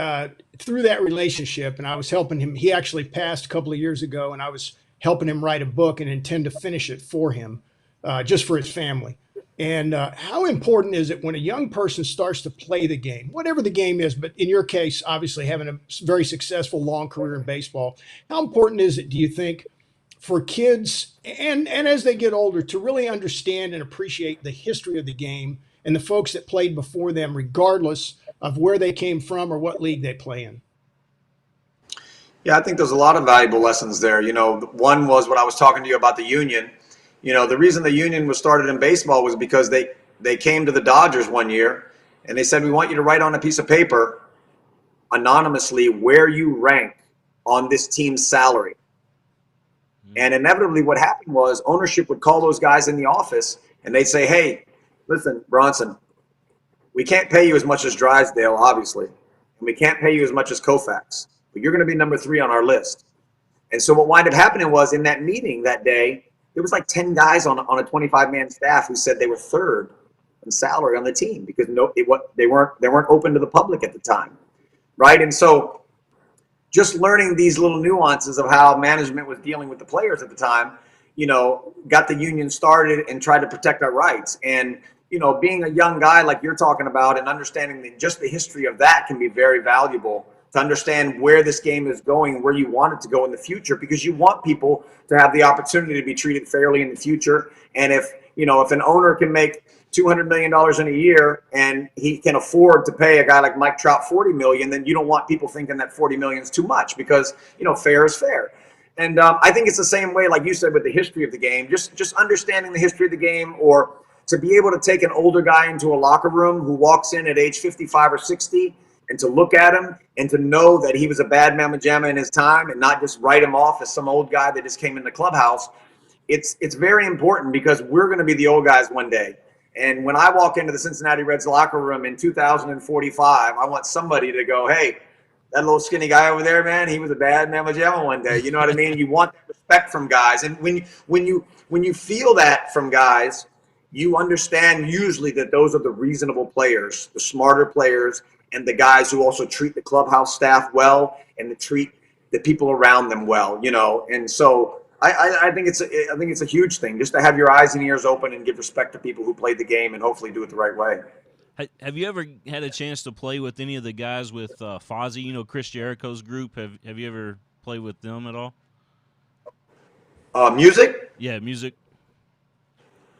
B: through that relationship, and I was helping him. He actually passed a couple of years ago, and I was helping him write a book and intend to finish it for him, just for his family. And how important is it when a young person starts to play the game, whatever the game is, but in your case, obviously having a very successful long career in baseball, how important is it, do you think, for kids and as they get older to really understand and appreciate the history of the game and the folks that played before them, regardless of where they came from or what league they play in?
C: Yeah, I think there's a lot of valuable lessons there. One was what I was talking to you about the union. The reason the union was started in baseball was because they came to the Dodgers one year and they said, we want you to write on a piece of paper anonymously where you rank on this team's salary. And inevitably what happened was ownership would call those guys in the office and they'd say, hey, listen, Bronson, we can't pay you as much as Drysdale, obviously. And we can't pay you as much as Koufax, but you're going to be number 3 on our list. And so what wound up happening was in that meeting that day, there was like 10 guys on a 25-man staff who said they were 3rd in salary on the team because they weren't open to the public at the time, right? And so just learning these little nuances of how management was dealing with the players at the time, got the union started and tried to protect our rights. And being a young guy like you're talking about and understanding just the history of that can be very valuable to understand where this game is going, where you want it to go in the future, because you want people to have the opportunity to be treated fairly in the future. And if an owner can make $200 million in a year and he can afford to pay a guy like Mike Trout $40 million, then you don't want people thinking that $40 million is too much because, fair is fair. And I think it's the same way, like you said, with the history of the game, just understanding the history of the game, or to be able to take an older guy into a locker room who walks in at age 55 or 60 and to look at him and to know that he was a bad mamma jamma in his time and not just write him off as some old guy that just came in the clubhouse. It's very important because we're going to be the old guys one day. And when I walk into the Cincinnati Reds locker room in 2045, I want somebody to go, hey, that little skinny guy over there, man, he was a bad mamma jamma one day. You know what I mean? You want that respect from guys. And when you feel that from guys, you understand usually that those are the reasonable players, the smarter players, and the guys who also treat the clubhouse staff well and to treat the people around them well, And so I think it's a huge thing just to have your eyes and ears open and give respect to people who played the game and hopefully do it the right way.
A: Have you ever had a chance to play with any of the guys with Fozzie, Chris Jericho's group? Have you ever played with them at all?
C: Music?
A: Yeah, music.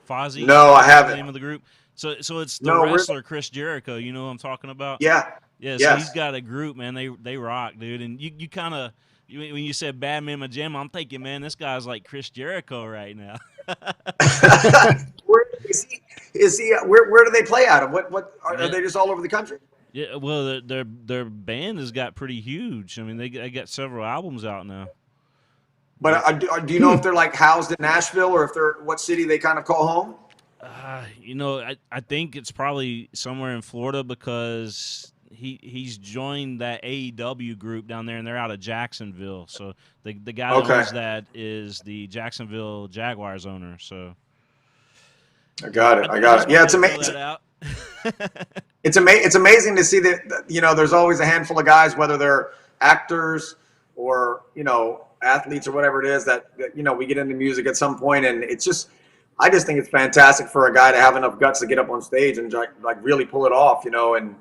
A: Fozzie?
C: No, I haven't.
A: The name of the group? So it's the wrestler Chris Jericho, you know what I'm talking about?
C: Yeah.
A: Yeah, so he's got a group, man. They rock, dude. And you kind of, when you said bad mamma jamma, I'm thinking, man, this guy's like Chris Jericho right now.
C: Where do they play out of? What are they just all over the country?
A: Yeah, well, their band has got pretty huge. I mean, they got several albums out now.
C: But do you know if they're like housed in Nashville or if they're what city they kind of call home?
A: I think it's probably somewhere in Florida because he's joined that AEW group down there, and they're out of Jacksonville. So the guy that owns that is the Jacksonville Jaguars owner. So
C: I got it. Yeah, it's amazing. It's amazing to see that there's always a handful of guys, whether they're actors or athletes or whatever it is that we get into music at some point, and I just think it's fantastic for a guy to have enough guts to get up on stage and like really pull it off, and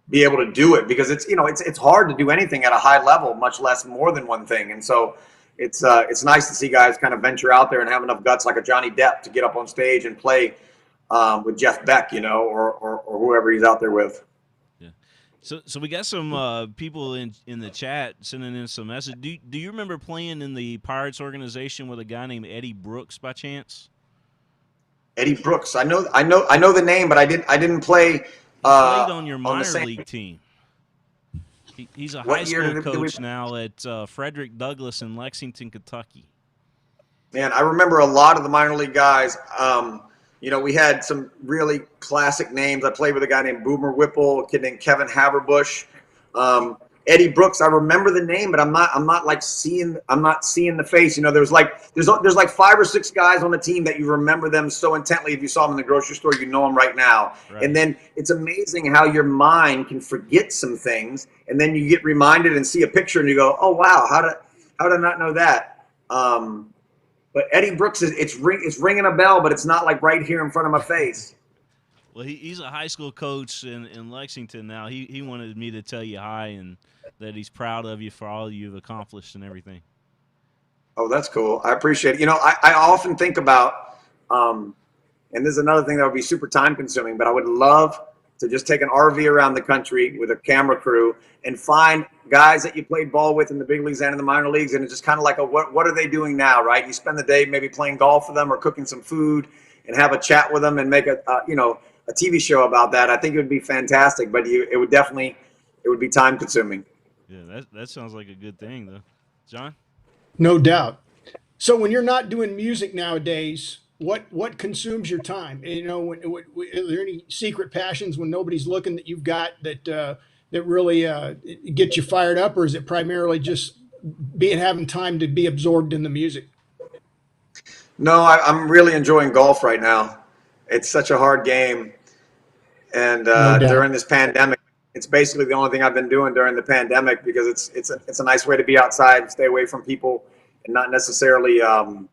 C: be able to do it, because it's hard to do anything at a high level, much less more than one thing. And so it's nice to see guys kind of venture out there and have enough guts, like a Johnny Depp, to get up on stage and play with Jeff Beck, or whoever he's out there with.
A: So we got some people in the chat sending in some messages. Do you remember playing in the Pirates organization with a guy named Eddie Brooks by chance?
C: Eddie Brooks, I know the name, but I didn't play.
A: He played on your minor league team. He's a high school coach now at Frederick Douglass in Lexington, Kentucky.
C: Man, I remember a lot of the minor league guys. We had some really classic names. I played with a guy named Boomer Whipple, a kid named Kevin Haverbush, Eddie Brooks. I remember the name, but I'm not seeing the face. There's like 5 or 6 guys on the team that you remember them so intently. If you saw them in the grocery store, you know them right now. Right. And then it's amazing how your mind can forget some things, and then you get reminded and see a picture and you go, oh wow, How did I not know that? But Eddie Brooks it's ringing a bell, but it's not like right here in front of my face.
A: Well, he's a high school coach in Lexington now. He wanted me to tell you hi and that he's proud of you for all you've accomplished and everything.
C: Oh, that's cool. I appreciate it. I often think about, and this is another thing that would be super time consuming, but I would love to just take an RV around the country with a camera crew and find guys that you played ball with in the big leagues and in the minor leagues. And it's just kind of like what are they doing now, right? You spend the day maybe playing golf with them or cooking some food and have a chat with them and make a TV show about that. I think it would be fantastic, but it would be time consuming.
A: Yeah, that sounds like a good thing, though. John?
B: No doubt. So when you're not doing music nowadays, what consumes your time? Are there any secret passions when nobody's looking that you've got that really get you fired up, or is it primarily just having time to be absorbed in the music?
C: No, I'm really enjoying golf right now. It's such a hard game, and
B: No doubt.
C: during this pandemic, it's basically the only thing I've been doing during the pandemic because it's a nice way to be outside and stay away from people and not necessarily have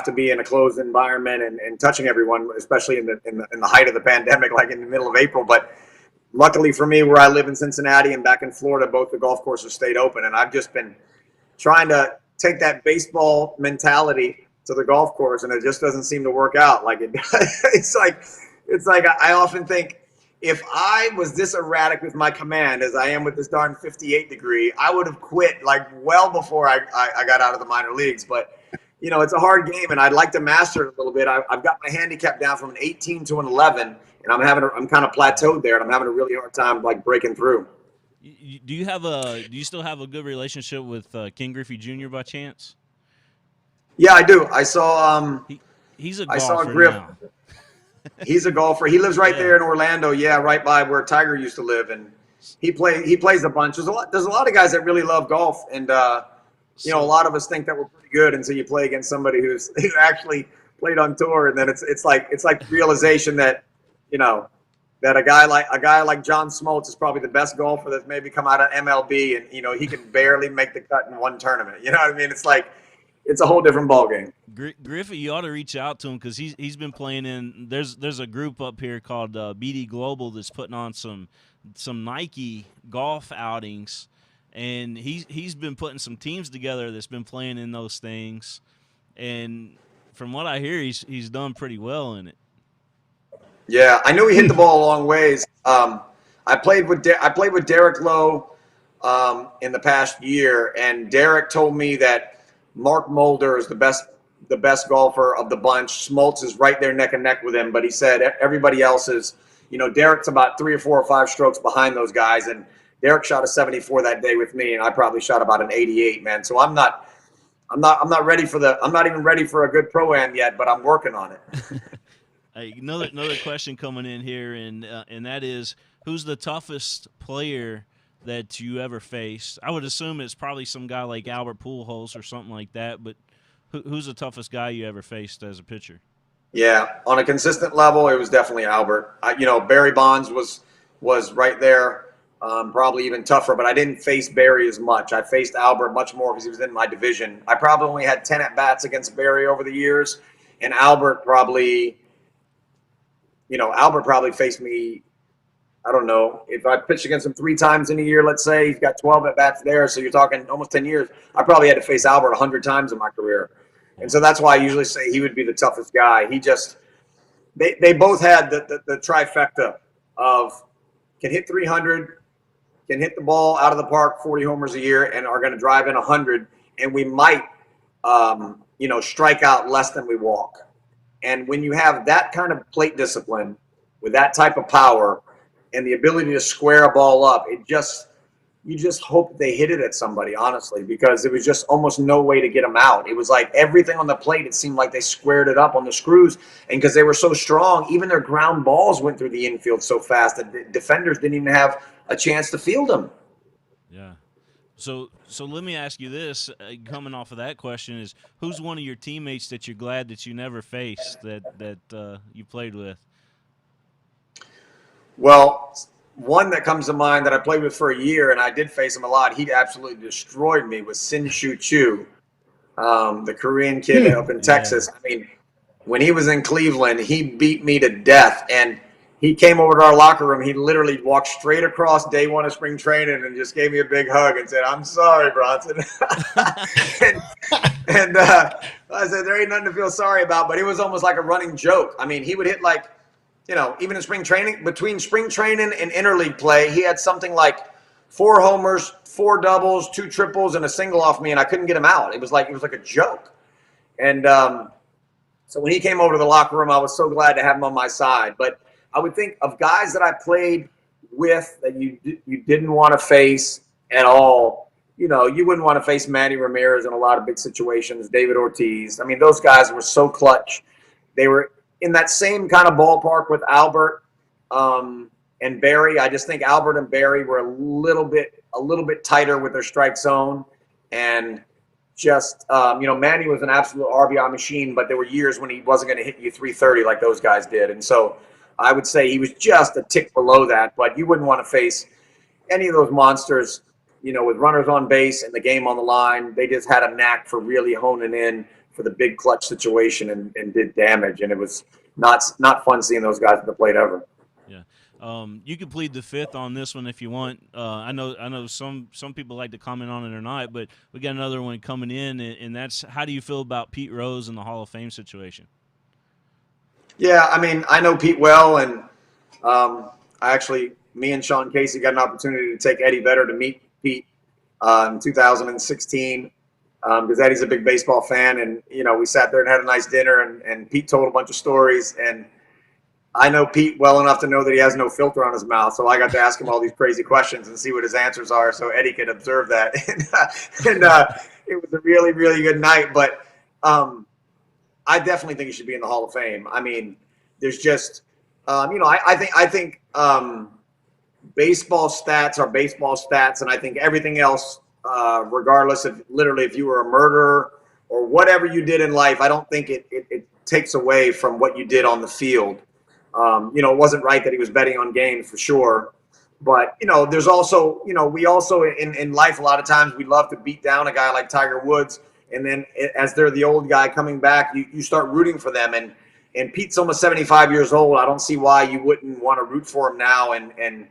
C: to be in a closed environment and touching everyone, especially in the height of the pandemic, like in the middle of April. But luckily for me, where I live in Cincinnati and back in Florida, both the golf courses stayed open, and I've just been trying to take that baseball mentality to the golf course, and it just doesn't seem to work out like it does. It's like I often think, if I was this erratic with my command as I am with this darn 58 degree, I would have quit like well before I got out of the minor leagues. But it's a hard game, and I'd like to master it a little bit. I've got my handicap down from an 18 to an 11, and I'm kind of plateaued there, and I'm having a really hard time like breaking through.
A: Do you still have a good relationship with King Griffey Jr. by chance?
C: Yeah, I do. I saw
A: he's a
C: I
A: golfer
C: saw Griff.
A: now.
C: He's a golfer. He lives right there in Orlando. Yeah, right by where Tiger used to live, and he plays a bunch. There's a lot of guys that really love golf, and a lot of us think that we're pretty good until you play against somebody who actually played on tour, and then it's like the realization that that a guy like John Smoltz is probably the best golfer that's maybe come out of MLB, and he can barely make the cut in one tournament. You know what I mean? It's like it's a whole different ballgame.
A: Griffey, you ought to reach out to him because he's been playing in. There's a group up here called BD Global that's putting on some Nike golf outings, and he's been putting some teams together that's been playing in those things, and from what I hear, he's done pretty well in it.
C: Yeah, I knew he hit the ball a long ways. I played with Derek Lowe in the past year, and Derek told me that Mark Mulder is the best golfer of the bunch. Smoltz is right there neck and neck with him, but he said everybody else is, Derek's about 3 or 4 or 5 strokes behind those guys, and Derek shot a 74 that day with me, and I probably shot about an 88, man. So I'm not ready I'm not even ready for a good pro-am yet, but I'm working on it.
A: Hey, another question coming in here, and that is, who's the toughest player that you ever faced? I would assume it's probably some guy like Albert Pujols or something like that, but who's the toughest guy you ever faced as a pitcher?
C: Yeah, on a consistent level, it was definitely Albert. Barry Bonds was right there, probably even tougher, but I didn't face Barry as much. I faced Albert much more because he was in my division. I probably only had 10 at-bats against Barry over the years, and Albert probably faced me, I don't know, if I pitched against him 3 times in a year, let's say, he's got 12 at-bats there, so you're talking almost 10 years. I probably had to face Albert 100 times in my career. And so that's why I usually say he would be the toughest guy. They both had the trifecta of can hit 300, can hit the ball out of the park 40 homers a year, and are going to drive in 100, and we might, strike out less than we walk. And when you have that kind of plate discipline with that type of power and the ability to square a ball up, you just hope they hit it at somebody, honestly, because there was just almost no way to get them out. It was like everything on the plate, it seemed like they squared it up on the screws. And because they were so strong, even their ground balls went through the infield so fast that the defenders didn't even have a chance to field them.
A: Yeah. So let me ask you this, coming off of that question, is who's one of your teammates that you're glad that you never faced that you played with?
C: Well, one that comes to mind that I played with for a year, and I did face him a lot. He absolutely destroyed me. Was Sin Shu Chu, the Korean kid up in Texas. I mean, when he was in Cleveland, he beat me to death. And he came over to our locker room. He literally walked straight across day one of spring training and just gave me a big hug and said, "I'm sorry, Bronson." and I said, "There ain't nothing to feel sorry about." But it was almost like a running joke. I mean, he would hit like, even in spring training, between spring training and interleague play, he had something like 4 homers, 4 doubles, 2 triples, and a single off me, and I couldn't get him out. It was like a joke. And so when he came over to the locker room, I was so glad to have him on my side. But I would think of guys that I played with that you didn't want to face at all. You wouldn't want to face Manny Ramirez in a lot of big situations, David Ortiz. I mean, those guys were so clutch. They were in that same kind of ballpark with Albert and Barry. I just think Albert and Barry were a little bit tighter with their strike zone. And just, Manny was an absolute RBI machine, but there were years when he wasn't going to hit you 330 like those guys did. And so I would say he was just a tick below that, but you wouldn't want to face any of those monsters, with runners on base and the game on the line. They just had a knack for really honing in for the big clutch situation and did damage. And it was not fun seeing those guys at the plate ever.
A: Yeah. You can plead the fifth on this one if you want. I know some people like to comment on it or not, but we got another one coming in, and that's, how do you feel about Pete Rose in the Hall of Fame situation?
C: Yeah, I mean, I know Pete well, and me and Sean Casey got an opportunity to take Eddie Vedder to meet Pete in 2016 because Eddie's a big baseball fan, and we sat there and had a nice dinner, and Pete told a bunch of stories, and I know Pete well enough to know that he has no filter on his mouth, so I got to ask him all these crazy questions and see what his answers are, so Eddie could observe that, and it was a really, really good night, but I definitely think he should be in the Hall of Fame. I mean, there's just, I think baseball stats are baseball stats, and I think everything else, regardless of literally if you were a murderer or whatever you did in life, I don't think it takes away from what you did on the field. It wasn't right that he was betting on games for sure. But, there's also, we also in life, a lot of times we love to beat down a guy like Tiger Woods. And then as they're the old guy coming back, you start rooting for them. And Pete's almost 75 years old. I don't see why you wouldn't want to root for him now and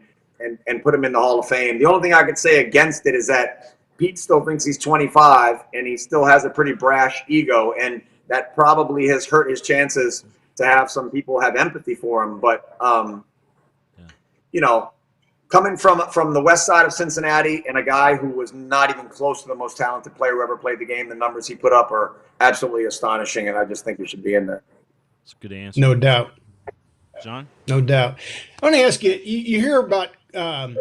C: put him in the Hall of Fame. The only thing I could say against it is that Pete still thinks he's 25 and he still has a pretty brash ego. And that probably has hurt his chances to have some people have empathy for him. But, coming from the west side of Cincinnati and a guy who was not even close to the most talented player who ever played the game, the numbers he put up are absolutely astonishing, and I just think he should be in there.
A: That's a good answer.
B: No doubt.
A: John?
B: No doubt. I want to ask you, you hear about a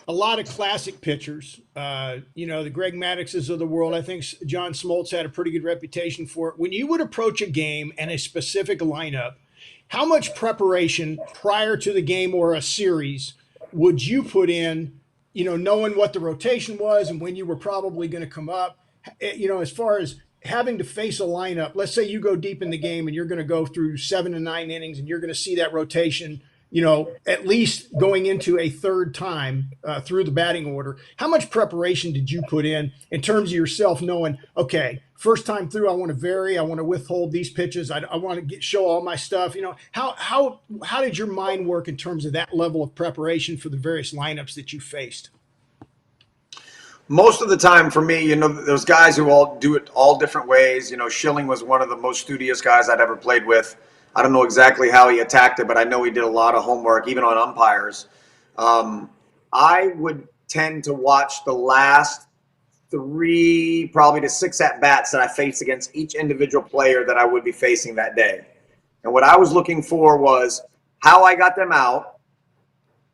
B: lot of classic pitchers, the Greg Maddoxes of the world. I think John Smoltz had a pretty good reputation for it. When you would approach a game and a specific lineup, how much preparation prior to the game or a series would you put in, knowing what the rotation was and when you were probably going to come up, as far as having to face a lineup? Let's say you go deep in the game and you're going to go through 7 to 9 innings and you're going to see that rotation, at least going into a third time through the batting order. How much preparation did you put in terms of yourself knowing, okay, first time through, I want to vary, I want to withhold these pitches, I want to show all my stuff. How did your mind work in terms of that level of preparation for the various lineups that you faced?
C: Most of the time for me, those guys who all do it all different ways. Schilling was one of the most studious guys I'd ever played with. I don't know exactly how he attacked it, but I know he did a lot of homework, even on umpires. I would tend to watch the last 3, probably to 6 at-bats that I faced against each individual player that I would be facing that day. And what I was looking for was how I got them out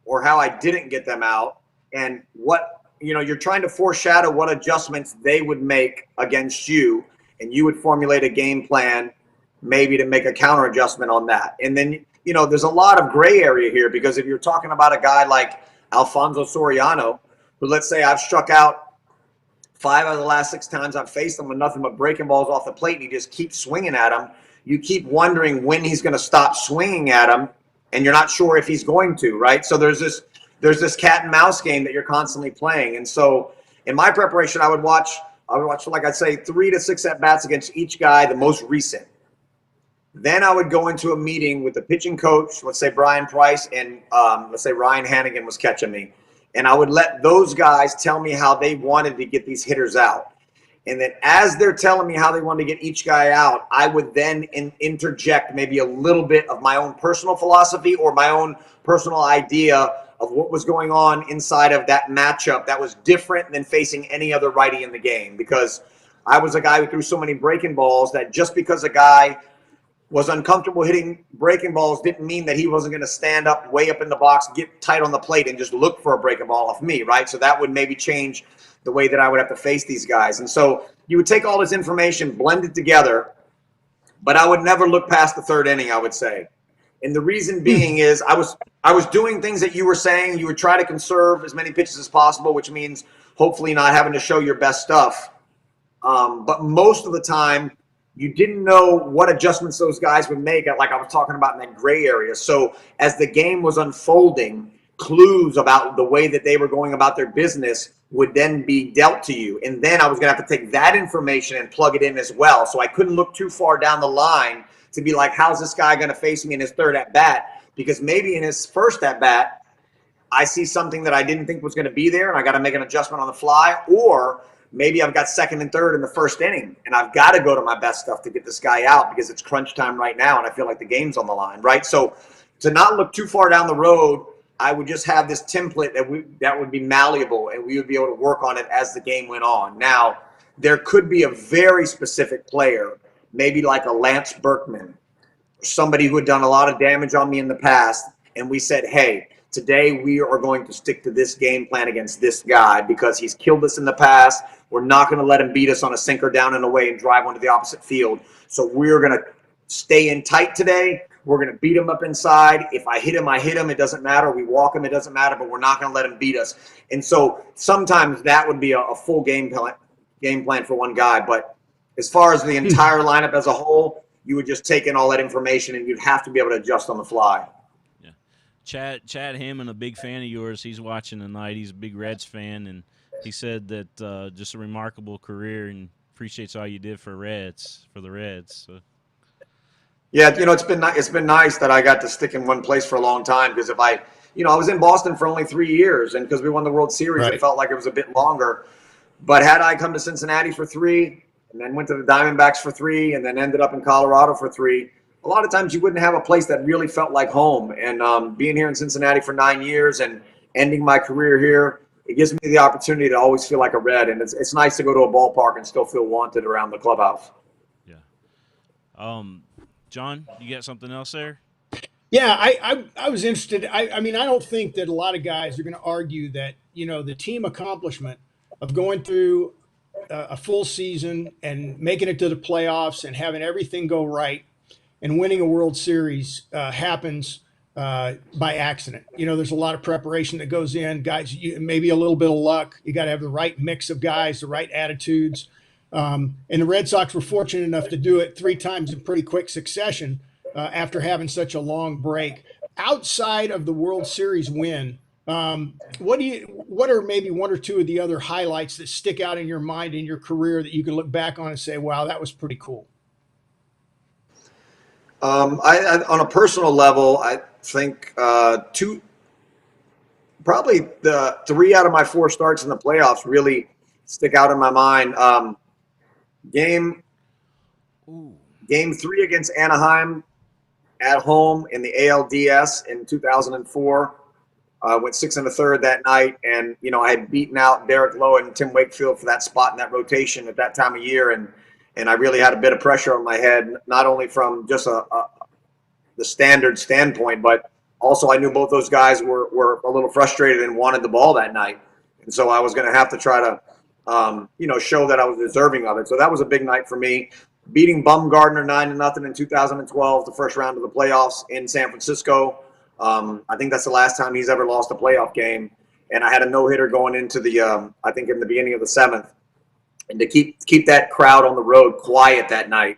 C: or how I didn't get them out, and what, you're trying to foreshadow what adjustments they would make against you, and you would formulate a game plan maybe to make a counter adjustment on that. And then, there's a lot of gray area here, because if you're talking about a guy like Alfonso Soriano, who, let's say I've struck out 5 out of the last 6 times I've faced him with nothing but breaking balls off the plate, and he just keeps swinging at him. You keep wondering when he's going to stop swinging at him, and you're not sure if he's going to, right? So there's there's this cat and mouse game that you're constantly playing. And so in my preparation, I would watch, like I'd say, 3 to 6 at-bats against each guy, the most recent. Then I would go into a meeting with the pitching coach, let's say Brian Price, and let's say Ryan Hannigan was catching me. And I would let those guys tell me how they wanted to get these hitters out. And then as they're telling me how they wanted to get each guy out, I would then interject maybe a little bit of my own personal philosophy or my own personal idea of what was going on inside of that matchup that was different than facing any other righty in the game. Because I was a guy who threw so many breaking balls that just because a guy was uncomfortable hitting breaking balls didn't mean that he wasn't going to stand up way up in the box, get tight on the plate, and just look for a breaking ball off me, right? So that would maybe change the way that I would have to face these guys. And so you would take all this information, blend it together, but I would never look past the 3rd inning, I would say. And the reason being is I was doing things that you were saying. You would try to conserve as many pitches as possible, which means hopefully not having to show your best stuff. But most of the time, you didn't know what adjustments those guys would make, like I was talking about in that gray area. So as the game was unfolding, clues about the way that they were going about their business would then be dealt to you. And then I was going to have to take that information and plug it in as well. So I couldn't look too far down the line to be like, how's this guy going to face me in his 3rd at-bat? Because maybe in his 1st at-bat, I see something that I didn't think was going to be there, and I got to make an adjustment on the fly. Or maybe I've got 2nd and 3rd in the 1st inning, and I've got to go to my best stuff to get this guy out because it's crunch time right now, and I feel like the game's on the line, right? So to not look too far down the road, I would just have this template that would be malleable, and we would be able to work on it as the game went on. Now, there could be a very specific player, maybe like a Lance Berkman, somebody who had done a lot of damage on me in the past, and we said, hey, today we are going to stick to this game plan against this guy because he's killed us in the past. We're not going to let him beat us on a sinker down and away and drive one to the opposite field. So we're going to stay in tight today. We're going to beat him up inside. If I hit him, I hit him. It doesn't matter. We walk him. It doesn't matter. But we're not going to let him beat us. And so sometimes that would be a full game plan for one guy. But as far as the entire lineup as a whole, you would just take in all that information, and you'd have to be able to adjust on the fly.
A: Yeah, Chad Hammond, a big fan of yours. He's watching tonight. He's a big Reds fan, and he said that just a remarkable career and appreciates all you did for the Reds. So.
C: Yeah, it's been nice that I got to stick in one place for a long time because if I was in Boston for only 3 years, and because we won the World Series, It felt like it was a bit longer. But had I come to Cincinnati for 3, and then went to the Diamondbacks for 3, and then ended up in Colorado for 3, a lot of times you wouldn't have a place that really felt like home. And being here in Cincinnati for 9 years and ending my career here, it gives me the opportunity to always feel like a Red. And it's nice to go to a ballpark and still feel wanted around the clubhouse.
A: Yeah. John, you got something else there?
B: Yeah, I was interested. I mean, I don't think that a lot of guys are going to argue that, the team accomplishment of going through a full season and making it to the playoffs and having everything go right and winning a World Series happens by accident. There's a lot of preparation that goes in. Guys, maybe a little bit of luck. You got to have the right mix of guys, the right attitudes. And the Red Sox were fortunate enough to do it 3 times in pretty quick succession after having such a long break. Outside of the World Series win, what are maybe 1 or 2 of the other highlights that stick out in your mind in your career that you can look back on and say, wow, that was pretty cool?
C: I on a personal level, I think probably the 3 out of my 4 starts in the playoffs really stick out in my mind. Game 3 against Anaheim at home in the ALDS in 2004. Went 6 1/3 that night, and I had beaten out Derek Lowe and Tim Wakefield for that spot in that rotation at that time of year, and I really had a bit of pressure on my head, not only from just the standard standpoint, but also I knew both those guys were a little frustrated and wanted the ball that night, and so I was going to have to try to show that I was deserving of it. So that was a big night for me. Beating Bumgarner 9-0 in 2012, the first round of the playoffs in San Francisco. I think that's the last time he's ever lost a playoff game. And I had a no-hitter going into the, I think in the beginning of the 7th. And to keep that crowd on the road quiet that night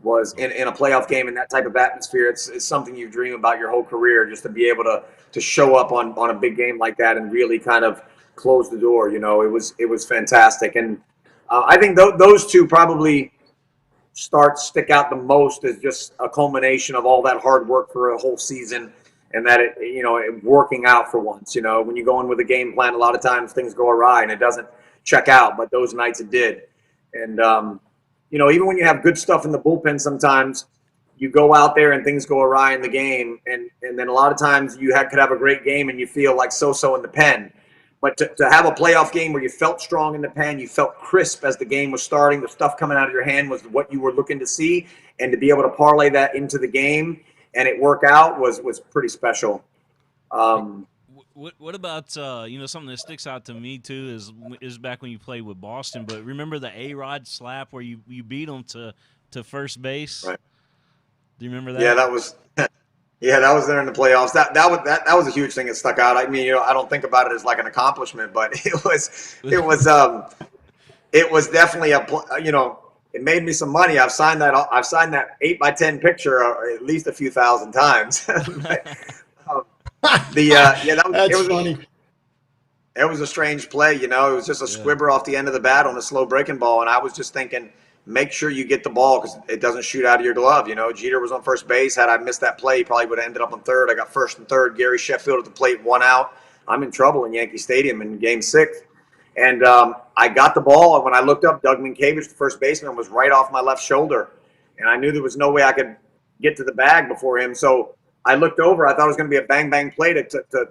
C: was in a playoff game in that type of atmosphere. It's something you dream about your whole career, just to be able to to show up on a big game like that and really kind of close the door. You know, it was fantastic, and I think those two probably stick out the most as just a culmination of all that hard work for a whole season, and that it working out for once. You know, when you go in with a game plan, a lot of times things go awry and it doesn't check out, but those nights it did. And even when you have good stuff in the bullpen, sometimes you go out there and things go awry in the game, and then a lot of times you could have a great game and you feel like so in the pen. But to have a playoff game where you felt strong in the pen, you felt crisp as the game was starting, the stuff coming out of your hand was what you were looking to see, and to be able to parlay that into the game and it work out was pretty special.
A: What about something that sticks out to me too is back when you played with Boston. But remember the A-Rod slap where you beat him to first base?
C: Right.
A: Do you remember that?
C: Yeah, that was there in the playoffs. That was a huge thing that stuck out. I mean, I don't think about it as like an accomplishment, but it was definitely it made me some money. I've signed that 8x10 picture at least a few thousand times.
B: That's funny.
C: It was a strange play, It was just a squibber off the end of the bat on a slow breaking ball, and I was just thinking, make sure you get the ball because it doesn't shoot out of your glove. Jeter was on first base. Had I missed that play, he probably would have ended up on third. I got first and third. Gary Sheffield at the plate, 1 out. I'm in trouble in Yankee Stadium in Game 6. And I got the ball, and when I looked up, Doug Minkiewicz, the first baseman, was right off my left shoulder. And I knew there was no way I could get to the bag before him. So I looked over. I thought it was going to be a bang-bang play to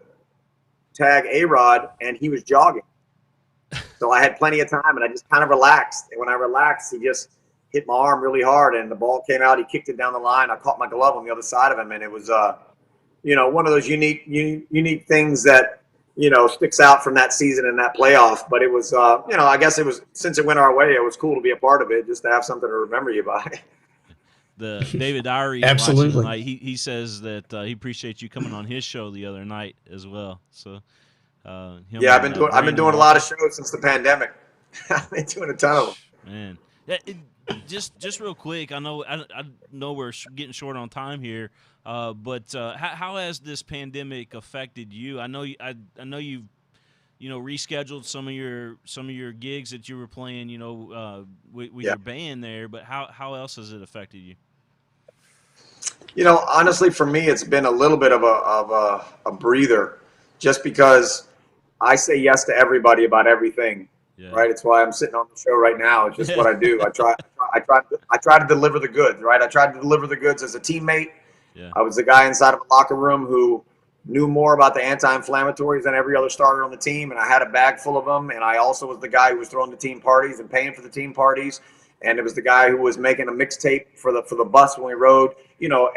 C: tag A-Rod, and he was jogging. So I had plenty of time, and I just kind of relaxed. And when I relaxed, he just hit my arm really hard, and the ball came out. He kicked it down the line. I caught my glove on the other side of him, and it was, one of those unique things that, sticks out from that season and that playoff. But it was, I guess it was, since it went our way, it was cool to be a part of it, just to have something to remember you by.
A: The David Diary
B: Absolutely.
A: Tonight, he says that he appreciates you coming on his show the other night as well. So.
C: I've been doing a lot of shows since the pandemic. I've been doing a ton of
A: Man,
C: them.
A: just real quick. I know we're getting short on time here, but how has this pandemic affected you? I know you've rescheduled some of your gigs that you were playing, with your band there. But how else has it affected you?
C: Honestly, for me, it's been a little bit of a breather, just because I say yes to everybody about everything, right? It's why I'm sitting on the show right now. It's just what I do. I try to deliver the goods, right? I tried to deliver the goods as a teammate. Yeah. I was the guy inside of a locker room who knew more about the anti-inflammatories than every other starter on the team, and I had a bag full of them. And I also was the guy who was throwing the team parties and paying for the team parties. And it was the guy who was making a mixtape for the bus when we rode.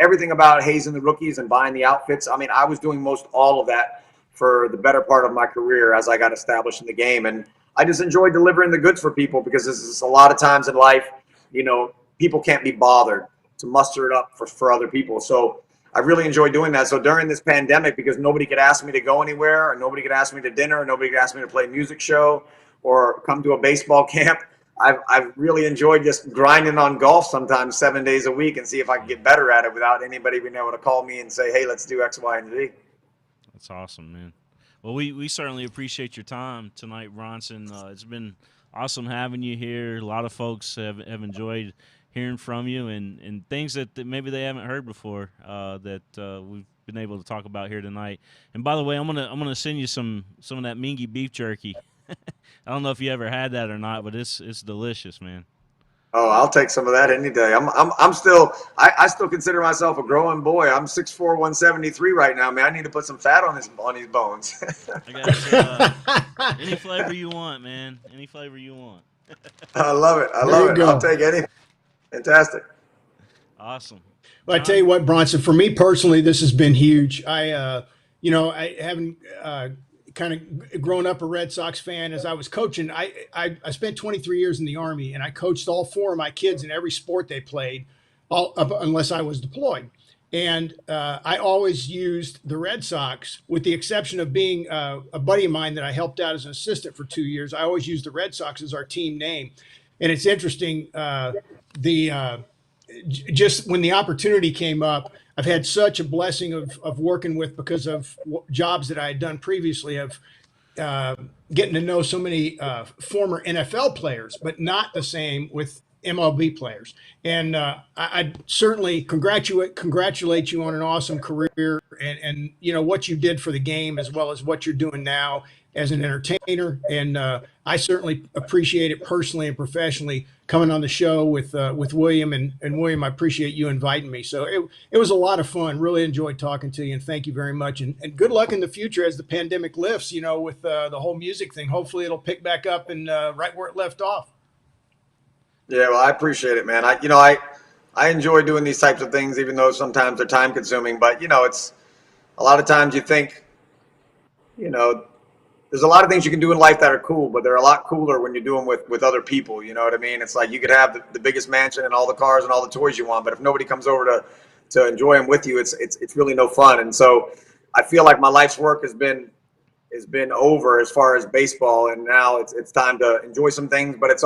C: Everything about hazing the rookies and buying the outfits. I mean, I was doing most all of that for the better part of my career as I got established in the game. And I just enjoy delivering the goods for people, because this is a lot of times in life, people can't be bothered to muster it up for other people. So I really enjoy doing that. So during this pandemic, because nobody could ask me to go anywhere, or nobody could ask me to dinner, or nobody could ask me to play a music show or come to a baseball camp, I've really enjoyed just grinding on golf sometimes 7 days a week and see if I can get better at it without anybody being able to call me and say, hey, let's do X, Y, and Z.
A: That's awesome, man. Well, we certainly appreciate your time tonight, Bronson. It's been awesome having you here. A lot of folks have enjoyed hearing from you and things that maybe they haven't heard before that we've been able to talk about here tonight. And by the way, I'm gonna send you some of that Mingy beef jerky. I don't know if you ever had that or not, but it's delicious, man.
C: Oh, I'll take some of that any day. I still consider myself a growing boy. I'm 6'4", 173 right now, man. I need to put some fat on these bones.
A: I got any flavor you want, man. Any flavor you want.
C: I love it. I'll take anything. Fantastic.
A: Awesome.
B: Well, I tell you what, Bronson, for me personally, this has been huge. I haven't kind of grown up a Red Sox fan. As I was coaching, I spent 23 years in the Army, and I coached all 4 of my kids in every sport they played, unless I was deployed. And I always used the Red Sox, with the exception of being a buddy of mine that I helped out as an assistant for 2 years. I always used the Red Sox as our team name. And it's interesting, just when the opportunity came up, I've had such a blessing of working with, because of jobs that I had done previously, of getting to know so many former NFL players, but not the same with MLB players. And I certainly congratulate you on an awesome career, and what you did for the game, as well as what you're doing now as an entertainer. And I certainly appreciate it personally and professionally, coming on the show with William. And William, I appreciate you inviting me. So it was a lot of fun. Really enjoyed talking to you, and thank you very much. And good luck in the future as the pandemic lifts, with the whole music thing. Hopefully it'll pick back up and right where it left off.
C: Yeah, well, I appreciate it, man. I enjoy doing these types of things, even though sometimes they're time consuming. But it's a lot of times you think, there's a lot of things you can do in life that are cool, but they're a lot cooler when you do them with other people. You know what I mean? It's like you could have the biggest mansion and all the cars and all the toys you want, but if nobody comes over to enjoy them with you, it's really no fun. And so I feel like my life's work has been over as far as baseball, and now it's time to enjoy some things, but it's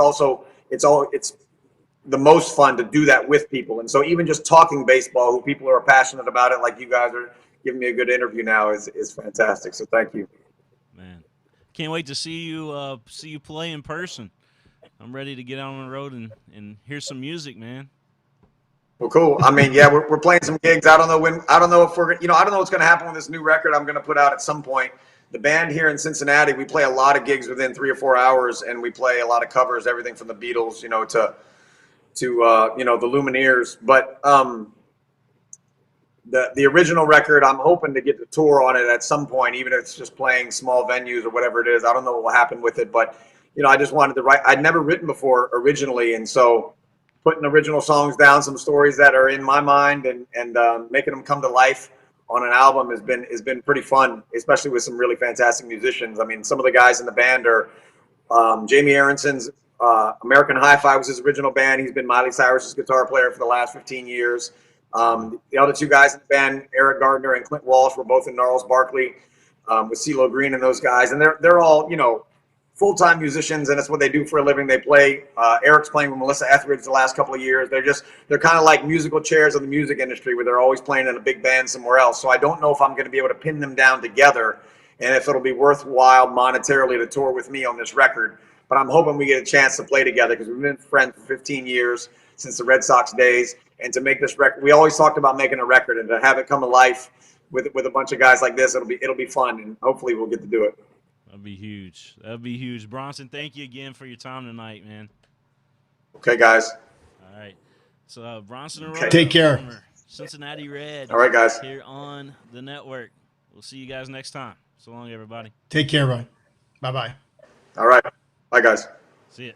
C: the most fun to do that with people. And so even just talking baseball, who people are passionate about it, like you guys are giving me a good interview now, is fantastic. So thank you.
A: Man, can't wait to see you play in person. I'm ready to get out on the road and hear some music, man.
C: Well, cool. I mean, yeah, we're playing some gigs. I don't know if we're, I don't know what's going to happen with this new record I'm going to put out at some point. The band here in Cincinnati, we play a lot of gigs within 3 or 4 hours, and we play a lot of covers, everything from the Beatles, to the Lumineers. But the original record, I'm hoping to get the tour on it at some point, even if it's just playing small venues or whatever it is. I don't know what will happen with it, but I just wanted to write. I'd never written before originally, and so putting original songs down, some stories that are in my mind, and making them come to life on an album has been pretty fun, especially with some really fantastic musicians. I mean, some of the guys in the band are Jamie Aronson's American Hi-Fi was his original band. He's been Miley Cyrus's guitar player for the last 15 years. The other two guys in the band, Eric Gardner and Clint Walsh, were both in Gnarls Barkley with CeeLo Green and those guys. And they're all, full-time musicians, and that's what they do for a living. They play. Eric's playing with Melissa Etheridge the last couple of years. They're kind of like musical chairs of the music industry, where they're always playing in a big band somewhere else. So I don't know if I'm going to be able to pin them down together, and if it'll be worthwhile monetarily to tour with me on this record. But I'm hoping we get a chance to play together, because we've been friends for 15 years, since the Red Sox days. And to make this record, we always talked about making a record, and to have it come to life with a bunch of guys like this, it'll be fun, and hopefully we'll get to do it.
A: That'd be huge. That'd be huge. Bronson, thank you again for your time tonight, man.
C: Okay, guys.
A: All right. So Bronson Arroyo,
B: Okay. Take care.
A: Cincinnati Red.
C: All right, guys.
A: Here on the network. We'll see you guys next time. So long, everybody.
B: Take care, Ryan. Bye-bye.
C: All right. Bye, guys.
A: See ya.